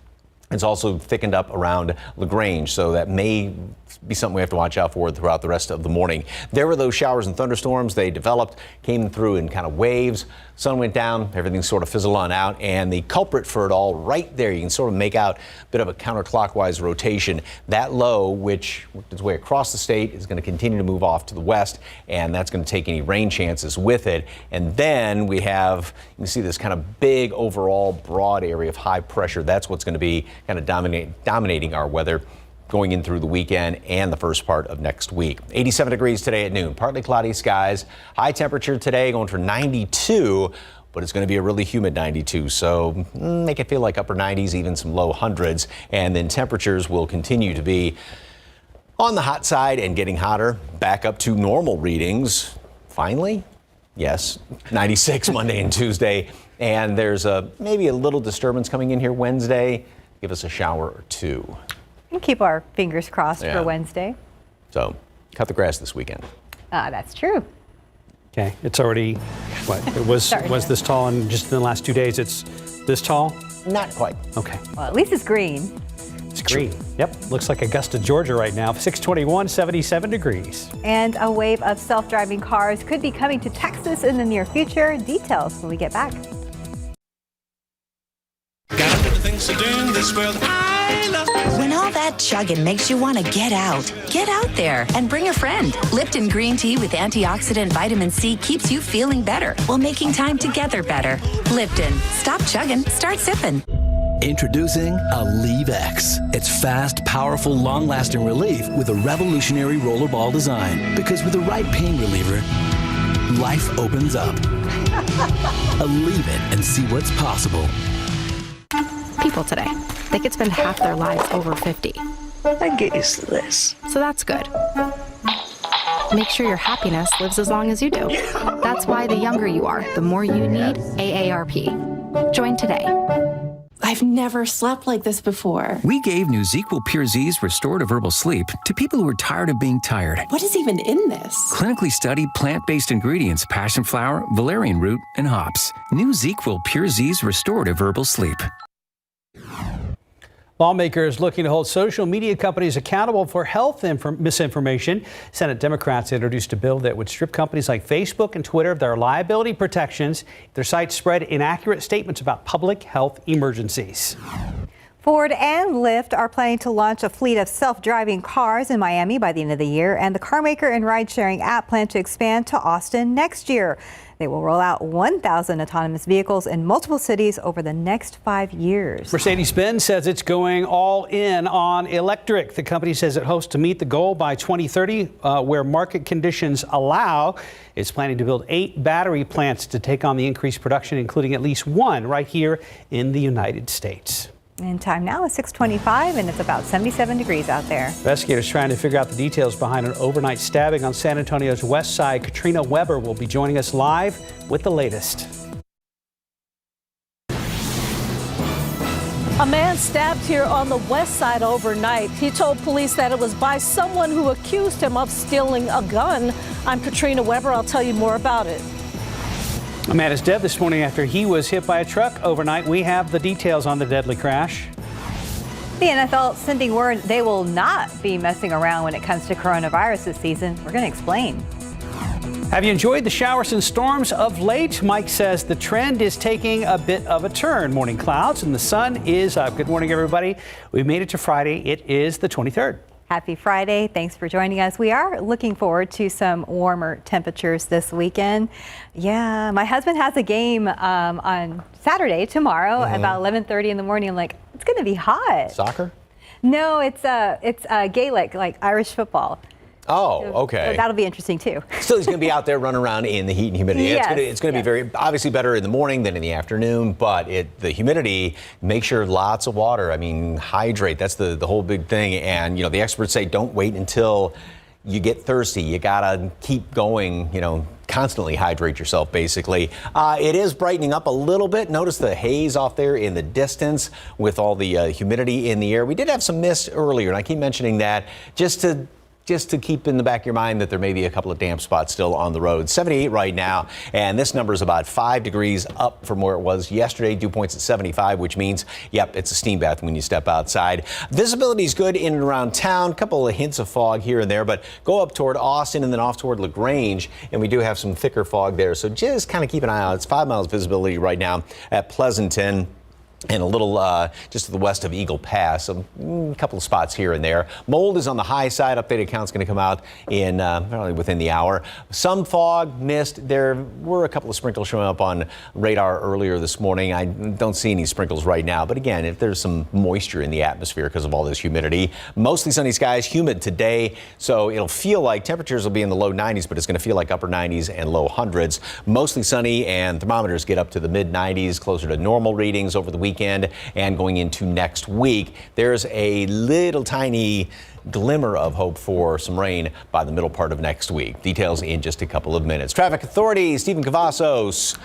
It's also thickened up around LaGrange, so that may be something we have to watch out for throughout the rest of the morning. There were those showers and thunderstorms. They developed, came through in kind of waves. Sun went down, everything sort of fizzled on out, and the culprit for it all right there, you can sort of make out a bit of a counterclockwise rotation. That low, which worked its way across the state, is going to continue to move off to the west, and that's going to take any rain chances with it. And then we have, you can see this kind of big overall broad area of high pressure. That's what's going to be kind of dominating our weather going in through the weekend and the first part of next week. 87 degrees today at noon, partly cloudy skies. High temperature today going for 92, but it's going to be a really humid 92. So make it feel like upper 90s, even some low hundreds. And then temperatures will continue to be on the hot side and getting hotter, back up to normal readings. Finally, yes, 96 Monday and Tuesday. And there's maybe a little disturbance coming in here Wednesday. Give us a shower or two. And keep our fingers crossed for Wednesday. So, cut the grass this weekend. That's true. Okay, it's already, what, it was this tall, and just in the last 2 days it's this tall? Not quite. Okay. Well, at least it's green. It's green. Yep, looks like Augusta, Georgia right now. 621, 77 degrees. And a wave of self-driving cars could be coming to Texas in the near future. Details when we get back. When all that chugging makes you want to get out there and bring a friend. Lipton green tea with antioxidant vitamin C keeps you feeling better while making time together better. Lipton, stop chugging, start sipping. Introducing Aleve X. It's fast, powerful, long-lasting relief with a revolutionary rollerball design. Because with the right pain reliever, life opens up. Aleve it and see what's possible. People today, they could spend half their lives over 50. I get used to this. So that's good. Make sure your happiness lives as long as you do. That's why the younger you are, the more you need AARP. Join today. I've never slept like this before. We gave Nuzequel Pure Z's Restorative Herbal Sleep to people who are tired of being tired. What is even in this? Clinically studied plant-based ingredients, passion flower, valerian root, and hops. Nuzequel Pure Z's Restorative Herbal Sleep. Lawmakers looking to hold social media companies accountable for health misinformation. Senate Democrats introduced a bill that would strip companies like Facebook and Twitter of their liability protections if their sites spread inaccurate statements about public health emergencies. Ford and Lyft are planning to launch a fleet of self-driving cars in Miami by the end of the year, and the carmaker and ride-sharing app plan to expand to Austin next year. They will roll out 1,000 autonomous vehicles in multiple cities over the next 5 years. Mercedes-Benz says it's going all in on electric. The company says it hopes to meet the goal by 2030, where market conditions allow. It's planning to build 8 battery plants to take on the increased production, including at least one right here in the United States. And time now is 6:25, and it's about 77 degrees out there. Investigators trying to figure out the details behind an overnight stabbing on San Antonio's west side. Katrina Weber will be joining us live with the latest. A man stabbed here on the west side overnight. He told police that it was by someone who accused him of stealing a gun. I'm Katrina Weber. I'll tell you more about it. A man is dead this morning after he was hit by a truck overnight. We have the details on the deadly crash. The NFL sending word they will not be messing around when it comes to coronavirus this season. We're going to explain. Have you enjoyed the showers and storms of late? Mike says the trend is taking a bit of a turn. Morning clouds and the sun is up. Good morning, everybody. We made it to Friday. It is the 23rd. Happy Friday. Thanks for joining us. We are looking forward to some warmer temperatures this weekend. Yeah, my husband has a game on Saturday, tomorrow, at about 11:30 in the morning. I'm like, it's going to be hot. Soccer? No, it's Gaelic, like Irish football. Oh, okay. So that'll be interesting too. Still, he's going to be out there running around in the heat and humidity. Yes. It's going to be very, obviously better in the morning than in the afternoon, but the humidity, make sure lots of water. I mean, hydrate. That's the whole big thing. And, the experts say don't wait until you get thirsty. You got to keep going, constantly hydrate yourself, basically. It is brightening up a little bit. Notice the haze off there in the distance with all the humidity in the air. We did have some mist earlier, and I keep mentioning that just to keep in the back of your mind that there may be a couple of damp spots still on the road. 78 right now, and this number is about 5 degrees up from where it was yesterday. Dew points at 75, which means, yep, it's a steam bath when you step outside. Visibility is good in and around town. A couple of hints of fog here and there, but go up toward Austin and then off toward LaGrange, and we do have some thicker fog there. So just kind of keep an eye out. It's 5 miles visibility right now at Pleasanton. And a little just to the west of Eagle Pass, a couple of spots here and there. Mold is on the high side. Updated count's going to come out in probably within the hour. Some fog, mist. There were a couple of sprinkles showing up on radar earlier this morning. I don't see any sprinkles right now. But again, if there's some moisture in the atmosphere because of all this humidity. Mostly sunny skies, humid today. So it'll feel like temperatures will be in the low 90s, but it's going to feel like upper 90s and low hundreds. Mostly sunny, and thermometers get up to the mid 90s, closer to normal readings over the weekend and going into next week. There's a little tiny glimmer of hope for some rain by the middle part of next week. Details in just a couple of minutes. Traffic authorities, Stephen Cavazos.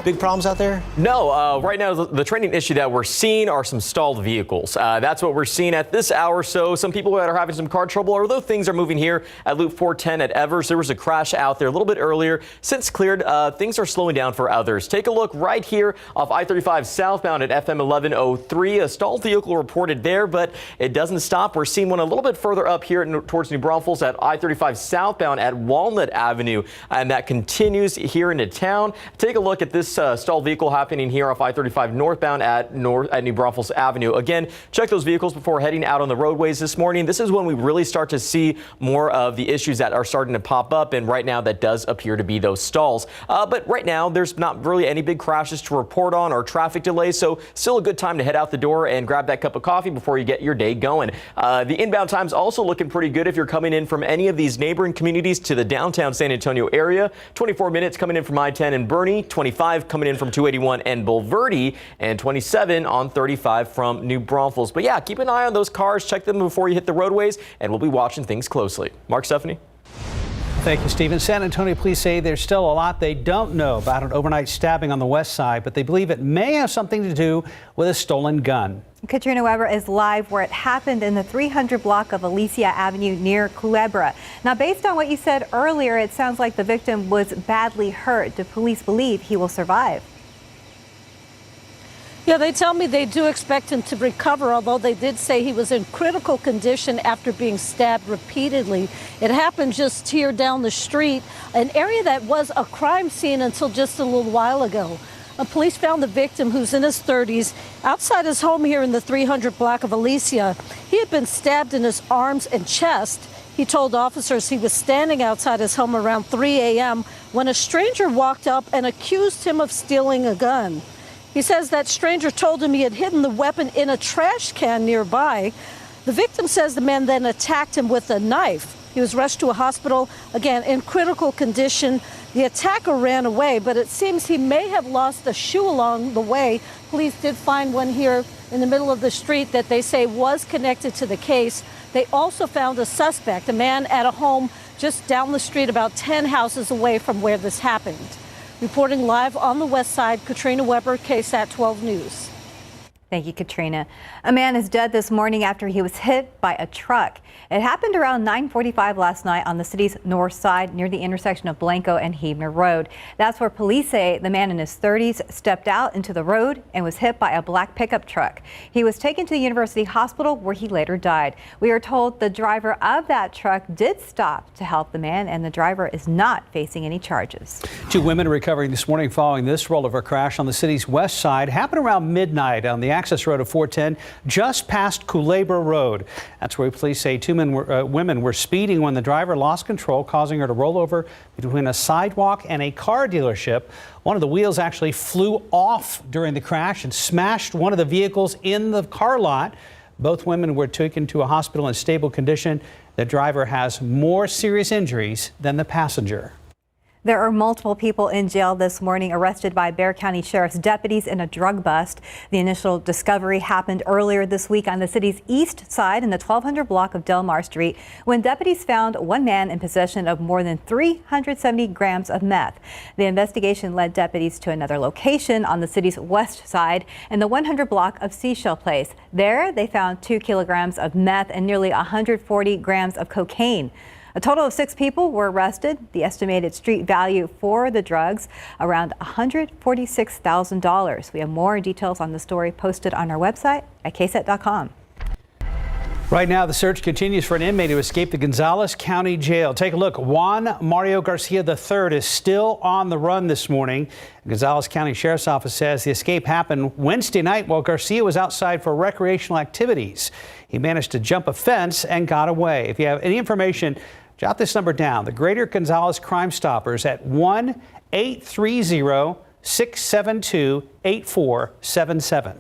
Big problems out there? No, right now the trending issue that we're seeing are some stalled vehicles. That's what we're seeing at this hour. So some people that are having some car trouble, although things are moving here at Loop 410 at Evers. There was a crash out there a little bit earlier. Since cleared, things are slowing down for others. Take a look right here off I-35 southbound at FM 1103. A stalled vehicle reported there, but it doesn't stop. We're seeing one a little bit further up here towards New Braunfels at I-35 southbound at Walnut Avenue, and that continues here into town. Take a look at this stalled vehicle happening here off I-35 northbound at New Braunfels Avenue. Again, check those vehicles before heading out on the roadways this morning. This is when we really start to see more of the issues that are starting to pop up, and right now that does appear to be those stalls. But right now there's not really any big crashes to report on or traffic delays, so still a good time to head out the door and grab that cup of coffee before you get your day going. The inbound time's also looking pretty good if you're coming in from any of these neighboring communities to the downtown San Antonio area. 24 minutes coming in from I-10 and Bernie, 25 coming in from 281 and Bulverde, and 27 on 35 from New Braunfels. But yeah, keep an eye on those cars. Check them before you hit the roadways, and we'll be watching things closely. Mark, Stephanie. Thank you, Stephen. San Antonio police say there's still a lot they don't know about an overnight stabbing on the west side, but they believe it may have something to do with a stolen gun. Katrina Weber is live where it happened in the 300 block of Alicia Avenue near Culebra. Now, based on what you said earlier, it sounds like the victim was badly hurt. Do police believe he will survive? Yeah, they tell me they do expect him to recover, although they did say he was in critical condition after being stabbed repeatedly. It happened just here down the street, an area that was a crime scene until just a little while ago. Police found the victim, who's in his 30s, outside his home here in the 300 block of Alicia. He had been stabbed in his arms and chest. He told officers he was standing outside his home around 3 a.m. when a stranger walked up and accused him of stealing a gun. He says that stranger told him he had hidden the weapon in a trash can nearby. The victim says the man then attacked him with a knife. He was rushed to a hospital, again, in critical condition. The attacker ran away, but it seems he may have lost a shoe along the way. Police did find one here in the middle of the street that they say was connected to the case. They also found a suspect, a man at a home just down the street, about 10 houses away from where this happened. Reporting live on the west side, Katrina Weber, KSAT 12 News. Thank you, Katrina. A man is dead this morning after he was hit by a truck. It happened around 9:45 last night on the city's north side near the intersection of Blanco and Huebner Road. That's where police say the man in his 30s stepped out into the road and was hit by a black pickup truck. He was taken to the University Hospital where he later died. We are told the driver of that truck did stop to help the man, and the driver is not facing any charges. 2 women are recovering this morning following this rollover crash on the city's west side. Happened around midnight on the access road of 410 just past Culebra Road. That's where police say 2 women were speeding when the driver lost control, causing her to roll over between a sidewalk and a car dealership. One of the wheels actually flew off during the crash and smashed one of the vehicles in the car lot. Both women were taken to a hospital in stable condition. The driver has more serious injuries than the passenger. There are multiple people in jail this morning arrested by Bexar County Sheriff's deputies in a drug bust. The initial discovery happened earlier this week on the city's east side in the 1200 block of Delmar Street when deputies found one man in possession of more than 370 grams of meth. The investigation led deputies to another location on the city's west side in the 100 block of Seashell Place. There, they found 2 kilograms of meth and nearly 140 grams of cocaine. A total of 6 people were arrested. The estimated street value for the drugs, around $146,000. We have more details on the story posted on our website at KSAT.com. Right now, the search continues for an inmate who escaped the Gonzales County Jail. Take a look. Juan Mario Garcia III is still on the run this morning. The Gonzales County Sheriff's Office says the escape happened Wednesday night while Garcia was outside for recreational activities. He managed to jump a fence and got away. If you have any information, jot this number down. The Greater Gonzales Crime Stoppers at 1-830-672-8477.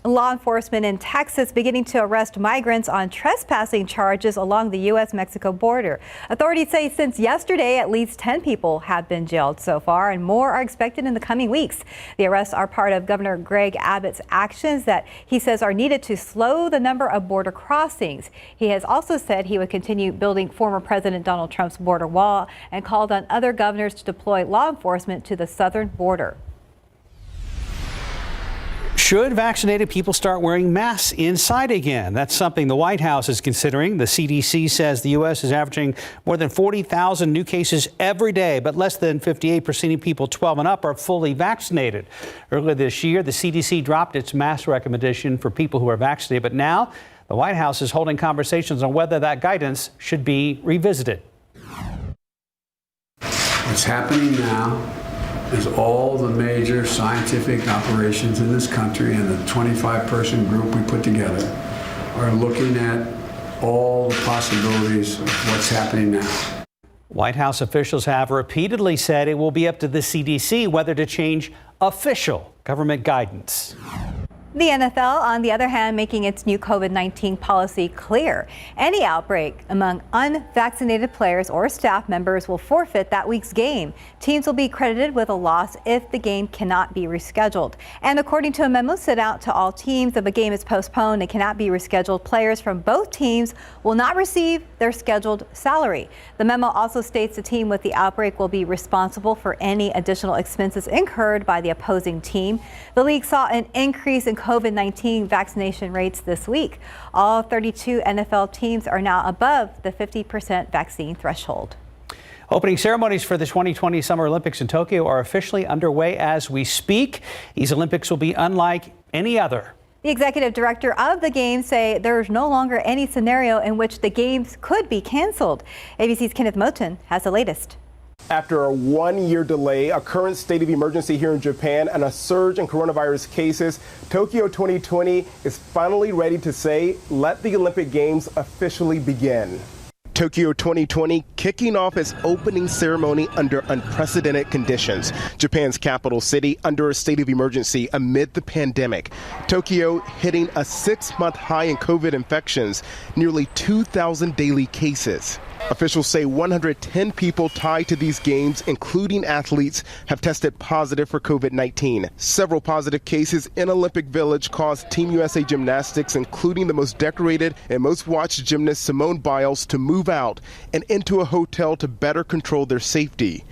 Law enforcement in Texas beginning to arrest migrants on trespassing charges along the U.S.-Mexico border. Authorities say since yesterday, at least 10 people have been jailed so far, and more are expected in the coming weeks. The arrests are part of Governor Greg Abbott's actions that he says are needed to slow the number of border crossings. He has also said he would continue building former President Donald Trump's border wall and called on other governors to deploy law enforcement to the southern border. Should vaccinated people start wearing masks inside again? That's something the White House is considering. The CDC says the U.S. is averaging more than 40,000 new cases every day, but less than 58% of people 12 and up are fully vaccinated. Earlier this year, the CDC dropped its mask recommendation for people who are vaccinated, but now the White House is holding conversations on whether that guidance should be revisited. What's happening now is all the major scientific operations in this country and the 25-person group we put together are looking at all the possibilities of what's happening now. White House officials have repeatedly said it will be up to the CDC whether to change official government guidance. The NFL, on the other hand, making its new COVID-19 policy clear. Any outbreak among unvaccinated players or staff members will forfeit that week's game. Teams will be credited with a loss if the game cannot be rescheduled. And according to a memo sent out to all teams, if a game is postponed and cannot be rescheduled, players from both teams will not receive their scheduled salary. The memo also states the team with the outbreak will be responsible for any additional expenses incurred by the opposing team. The league saw an increase in COVID-19 vaccination rates this week. All 32 NFL teams are now above the 50% vaccine threshold. Opening ceremonies for the 2020 Summer Olympics in Tokyo are officially underway as we speak. These Olympics will be unlike any other. The executive director of the Games say there is no longer any scenario in which the Games could be canceled. ABC's Kenneth Moten has the latest. After a one-year delay, a current state of emergency here in Japan, and a surge in coronavirus cases, Tokyo 2020 is finally ready to say, let the Olympic Games officially begin. Tokyo 2020 kicking off its opening ceremony under unprecedented conditions. Japan's capital city under a state of emergency amid the pandemic. Tokyo hitting a 6-month high in COVID infections, nearly 2,000 daily cases. Officials say 110 people tied to these games, including athletes, have tested positive for COVID-19. Several positive cases in Olympic Village caused Team USA Gymnastics, including the most decorated and most watched gymnast Simone Biles, to move out and into a hotel to better control their safety.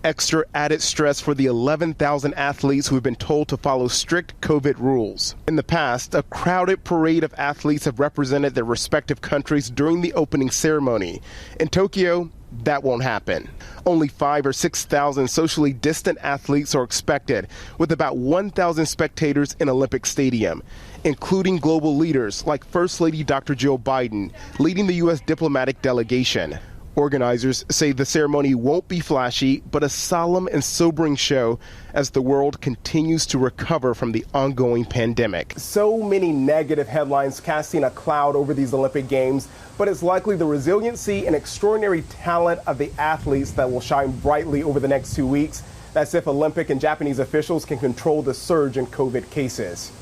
Extra added stress for the 11,000 athletes who have been told to follow strict COVID rules. In the past, a crowded parade of athletes have represented their respective countries during the opening ceremony. In Tokyo, that won't happen. Only 5,000 or 6,000 socially distant athletes are expected, with about 1,000 spectators in Olympic Stadium, including global leaders like First Lady Dr. Jill Biden, leading the U.S. diplomatic delegation. Organizers say the ceremony won't be flashy, but a solemn and sobering show as the world continues to recover from the ongoing pandemic. So many negative headlines casting a cloud over these Olympic Games, but it's likely the resiliency and extraordinary talent of the athletes that will shine brightly over the next 2 weeks. That's if Olympic and Japanese officials can control the surge in COVID cases.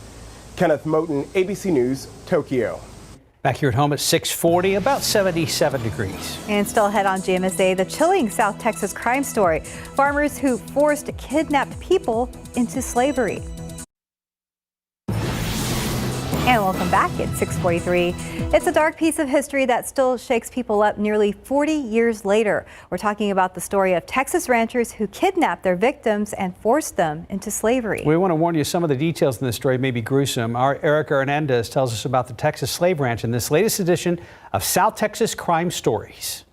Kenneth Moten, ABC News, Tokyo. Back here at home at 6:40, about 77 degrees. And still ahead on GMSA, the chilling South Texas crime story. Farmers who forced kidnapped people into slavery. And welcome back at 6:43. It's a dark piece of history that still shakes people up nearly 40 years later. We're talking about the story of Texas ranchers who kidnapped their victims and forced them into slavery. We want to warn you, some of the details in this story may be gruesome. Our Erica Hernandez tells us about the Texas slave ranch in this latest edition of South Texas Crime Stories.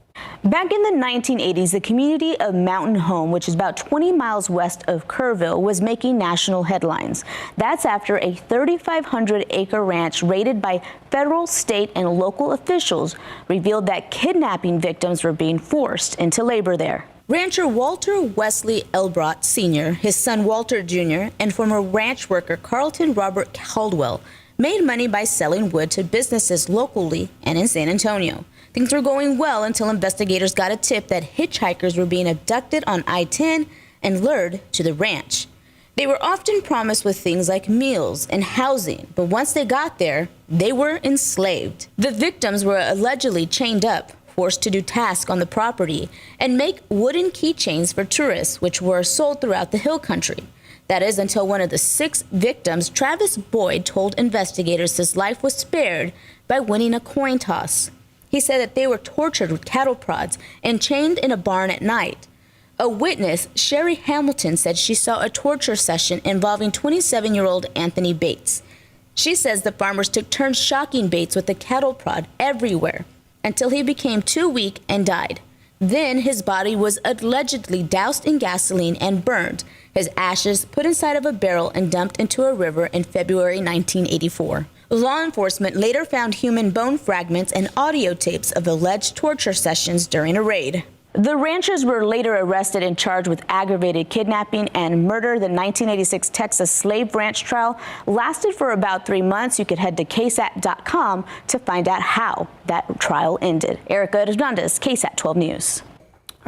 Back in the 1980s, the community of Mountain Home, which is about 20 miles west of Kerrville, was making national headlines. That's after a 3,500-acre ranch raided by federal, state, and local officials revealed that kidnapping victims were being forced into labor there. Rancher Walter Wesley Elbrot Sr., his son Walter Jr., and former ranch worker Carlton Robert Caldwell made money by selling wood to businesses locally and in San Antonio. Things were going well until investigators got a tip that hitchhikers were being abducted on I-10 and lured to the ranch. They were often promised with things like meals and housing, but once they got there, they were enslaved. The victims were allegedly chained up, forced to do tasks on the property, and make wooden keychains for tourists, which were sold throughout the hill country. That is until one of the 6 victims, Travis Boyd, told investigators his life was spared by winning a coin toss. He said that they were tortured with cattle prods and chained in a barn at night. A witness, Sherry Hamilton, said she saw a torture session involving 27-year-old Anthony Bates. She says the farmers took turns shocking Bates with the cattle prod everywhere until he became too weak and died. Then his body was allegedly doused in gasoline and burned, his ashes put inside of a barrel and dumped into a river in February 1984. Law enforcement later found human bone fragments and audio tapes of alleged torture sessions during a raid. The ranchers were later arrested and charged with aggravated kidnapping and murder. The 1986 Texas slave ranch trial lasted for about 3 months. You could head to KSAT.com to find out how that trial ended. Erica Hernandez, KSAT 12 News.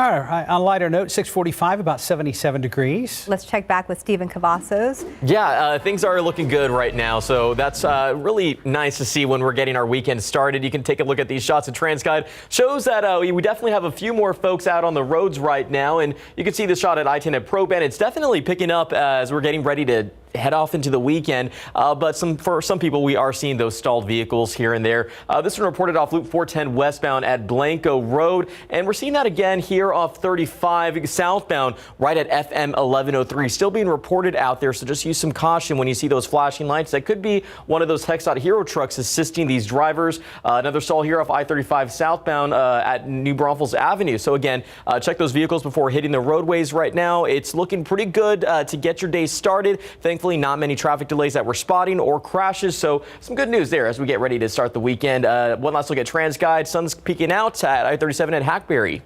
All right, on a lighter note, 6:45, about 77 degrees. Let's check back with Stephen Cavazos. Yeah, things are looking good right now, so that's really nice to see when we're getting our weekend started. You can take a look at these shots of TransGuide. Shows that we definitely have a few more folks out on the roads right now, and you can see the shot at I-10 at Pro-Bend. It's definitely picking up as we're getting ready to head off into the weekend, but for some people, we are seeing those stalled vehicles here and there. This one reported off Loop 410 westbound at Blanco Road, and we're seeing that again here off 35 southbound right at FM 1103. Still being reported out there, so just use some caution when you see those flashing lights. That could be one of those TxDOT Hero trucks assisting these drivers. Another stall here off I-35 southbound at New Braunfels Avenue. So again, check those vehicles before hitting the roadways right now. It's looking pretty good to get your day started. Thankfully, not many traffic delays that we're spotting or crashes, so some good news there as we get ready to start the weekend. One last look at TransGuide. Sun's peeking out at I-37 at Hackberry.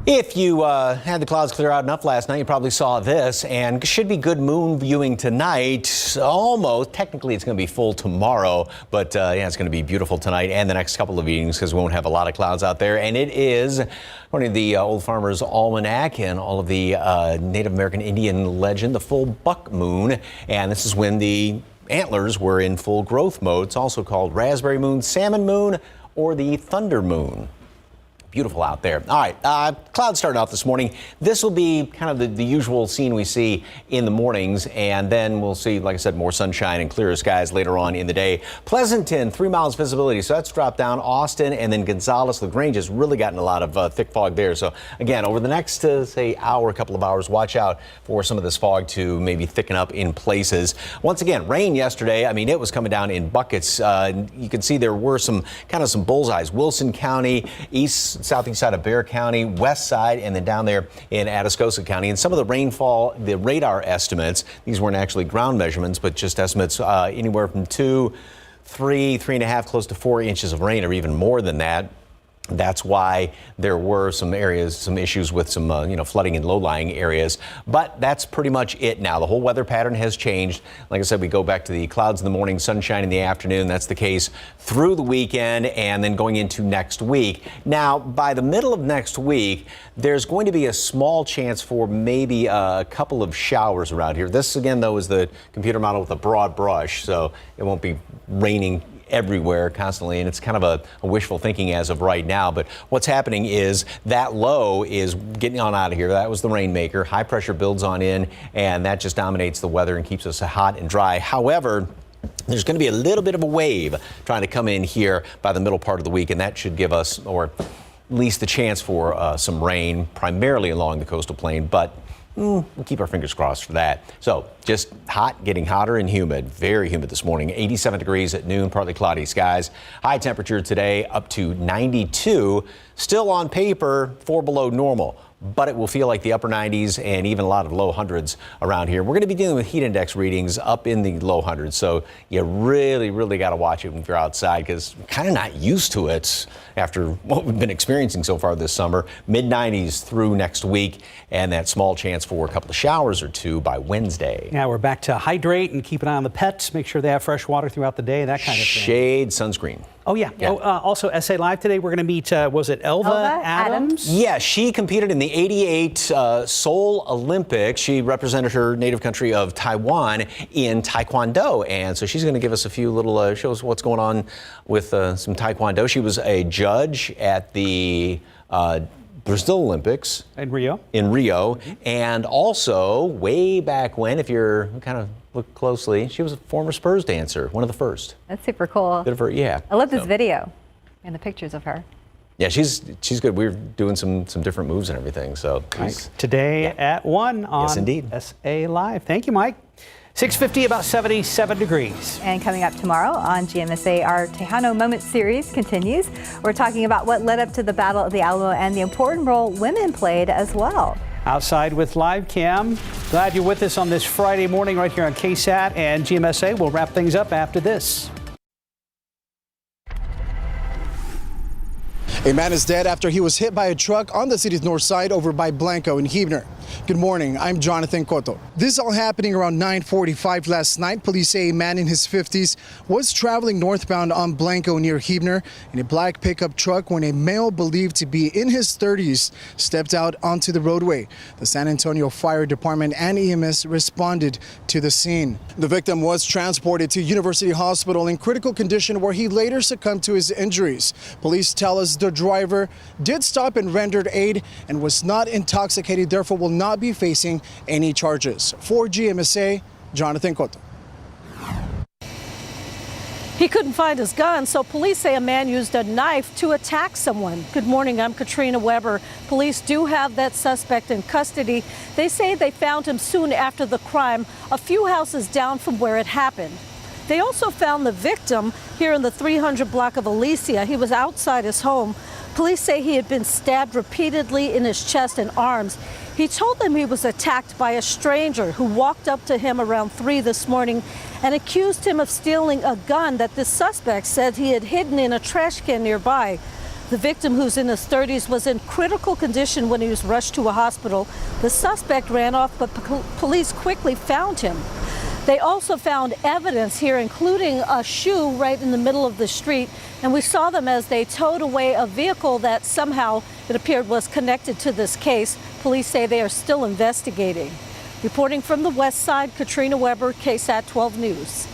If you had the clouds clear out enough last night, you probably saw this, and should be good moon viewing tonight. Almost. Technically, it's going to be full tomorrow, but yeah, it's going to be beautiful tonight and the next couple of evenings because we won't have a lot of clouds out there. And it is, according to the Old Farmer's Almanac and all of the Native American Indian legend, the full buck moon. And this is when the antlers were in full growth mode. It's also called raspberry moon, salmon moon, or the thunder moon. Beautiful out there. All right, clouds starting out this morning. This will be kind of the usual scene we see in the mornings, and then we'll see, like I said, more sunshine and clearer skies later on in the day. Pleasanton, 3 miles visibility, so that's dropped down. Austin and then Gonzales, LaGrange has really gotten a lot of thick fog there. So again, over the next, say, hour, a couple of hours, watch out for some of this fog to maybe thicken up in places. Once again, rain yesterday. I mean, it was coming down in buckets. You can see there were some bullseyes. Wilson County, southeast side of Bexar County, west side, and then down there in Atascosa County. And some of the rainfall, the radar estimates, these weren't actually ground measurements, but just estimates anywhere from 2, 3, 3.5, close to 4 inches of rain, or even more than that. That's why there were some areas, some issues with some, flooding in low-lying areas. But that's pretty much it now. The whole weather pattern has changed. Like I said, we go back to the clouds in the morning, sunshine in the afternoon. That's the case through the weekend and then going into next week. Now, by the middle of next week, there's going to be a small chance for maybe a couple of showers around here. This, again, though, is the computer model with a broad brush, so it won't be raining everywhere constantly, and it's kind of a wishful thinking as of right now. But what's happening is that low is getting on out of here. That was the rainmaker. High pressure builds on in, and that just dominates the weather and keeps us hot and dry. However, there's going to be a little bit of a wave trying to come in here by the middle part of the week, and that should give us, or at least the chance for some rain, primarily along the coastal plain, but we'll keep our fingers crossed for that. So just hot, getting hotter and humid, very humid this morning. 87 degrees at noon, partly cloudy skies. High temperature today up to 92. Still on paper, 4 below normal, but it will feel like the upper 90s and even a lot of low hundreds around here. We're going to be dealing with heat index readings up in the low hundreds, so you really got to watch it if you're outside, because we're kind of not used to it after what we've been experiencing so far this summer. Mid 90s through next week, and that small chance for a couple of showers or two by Wednesday. Now we're back to hydrate and keep an eye on the pets, make sure they have fresh water throughout the day, that kind of thing. Shade, sunscreen. Oh, yeah. Oh, also, SA Live today, we're going to meet, was it Elva Adams? Yeah, she competed in the 88 Seoul Olympics. She represented her native country of Taiwan in Taekwondo. And so she's going to give us a few little shows what's going on with some Taekwondo. She was a judge at the Brazil Olympics. In Rio. And also, way back when, if you're kind of look closely, she was a former Spurs dancer, one of the first. That's super cool. Good of her, yeah. I love this video and the pictures of her. Yeah, she's good. We're doing some different moves and everything. So today at 1 on yes, indeed. SA Live. Thank you, Mike. 6:50, about 77 degrees. And coming up tomorrow on GMSA, our Tejano Moment series continues. We're talking about what led up to the Battle of the Alamo and the important role women played as well. Outside with Live Cam. Glad you're with us on this Friday morning right here on KSAT and GMSA. We'll wrap things up after this. A man is dead after he was hit by a truck on the city's north side over by Blanco in Huebner. Good morning, I'm Jonathan Cotto. This all happening around 9:45 last night. Police say a man in his 50s was traveling northbound on Blanco near Huebner in a black pickup truck when a male believed to be in his 30s stepped out onto the roadway. The San Antonio Fire Department and EMS responded to the scene. The victim was transported to University Hospital in critical condition where he later succumbed to his injuries. Police tell us the driver did stop and rendered aid and was not intoxicated, therefore will not be facing any charges. For GMSA, Jonathan Cotto. He couldn't find his gun, so police say a man used a knife to attack someone. Good morning, I'm Katrina Weber. Police do have that suspect in custody. They say they found him soon after the crime, a few houses down from where it happened. They also found the victim here in the 300 block of Alicia. He was outside his home. Police say he had been stabbed repeatedly in his chest and arms. He told them he was attacked by a stranger who walked up to him around 3 this morning and accused him of stealing a gun that the suspect said he had hidden in a trash can nearby. The victim, who's in his 30s, was in critical condition when he was rushed to a hospital. The suspect ran off, but police quickly found him. They also found evidence here, including a shoe right in the middle of the street, and we saw them as they towed away a vehicle that somehow, it appeared, was connected to this case. Police say they are still investigating. Reporting from the west side, Katrina Weber, KSAT 12 News.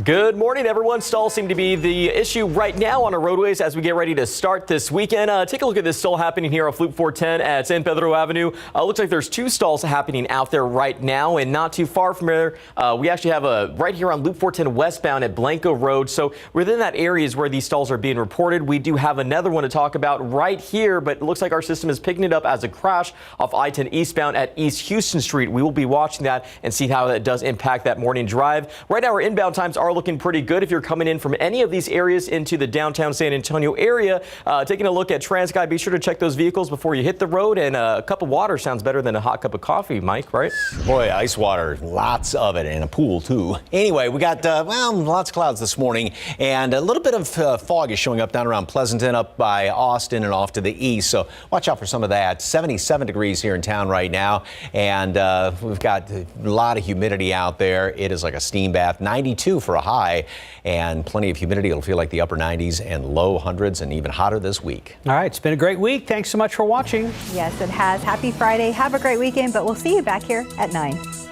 Good morning, everyone. Stalls seem to be the issue right now on our roadways as we get ready to start this weekend. Take a look at this stall happening here off Loop 410 at San Pedro Avenue. Looks like there's 2 stalls happening out there right now, and not too far from there, we actually have a right here on Loop 410 westbound at Blanco Road. So within that area is where these stalls are being reported. We do have another one to talk about right here, but it looks like our system is picking it up as a crash off I-10 eastbound at East Houston Street. We will be watching that and see how that does impact that morning drive. Right now, our inbound times are looking pretty good if you're coming in from any of these areas into the downtown San Antonio area. Taking a look at TransGuide, be sure to check those vehicles before you hit the road, and a cup of water sounds better than a hot cup of coffee, Mike, right? Boy, ice water, lots of it, and a pool too. Anyway, we got lots of clouds this morning, and a little bit of fog is showing up down around Pleasanton, up by Austin and off to the east, so watch out for some of that. 77 degrees here in town right now, and we've got a lot of humidity out there. It is like a steam bath. 92 for a high, and plenty of humidity. It'll feel like the upper 90s and low hundreds, and even hotter this week. All right, it's been a great week. Thanks so much for watching. Yes, it has. Happy Friday. Have a great weekend, but we'll see you back here at 9.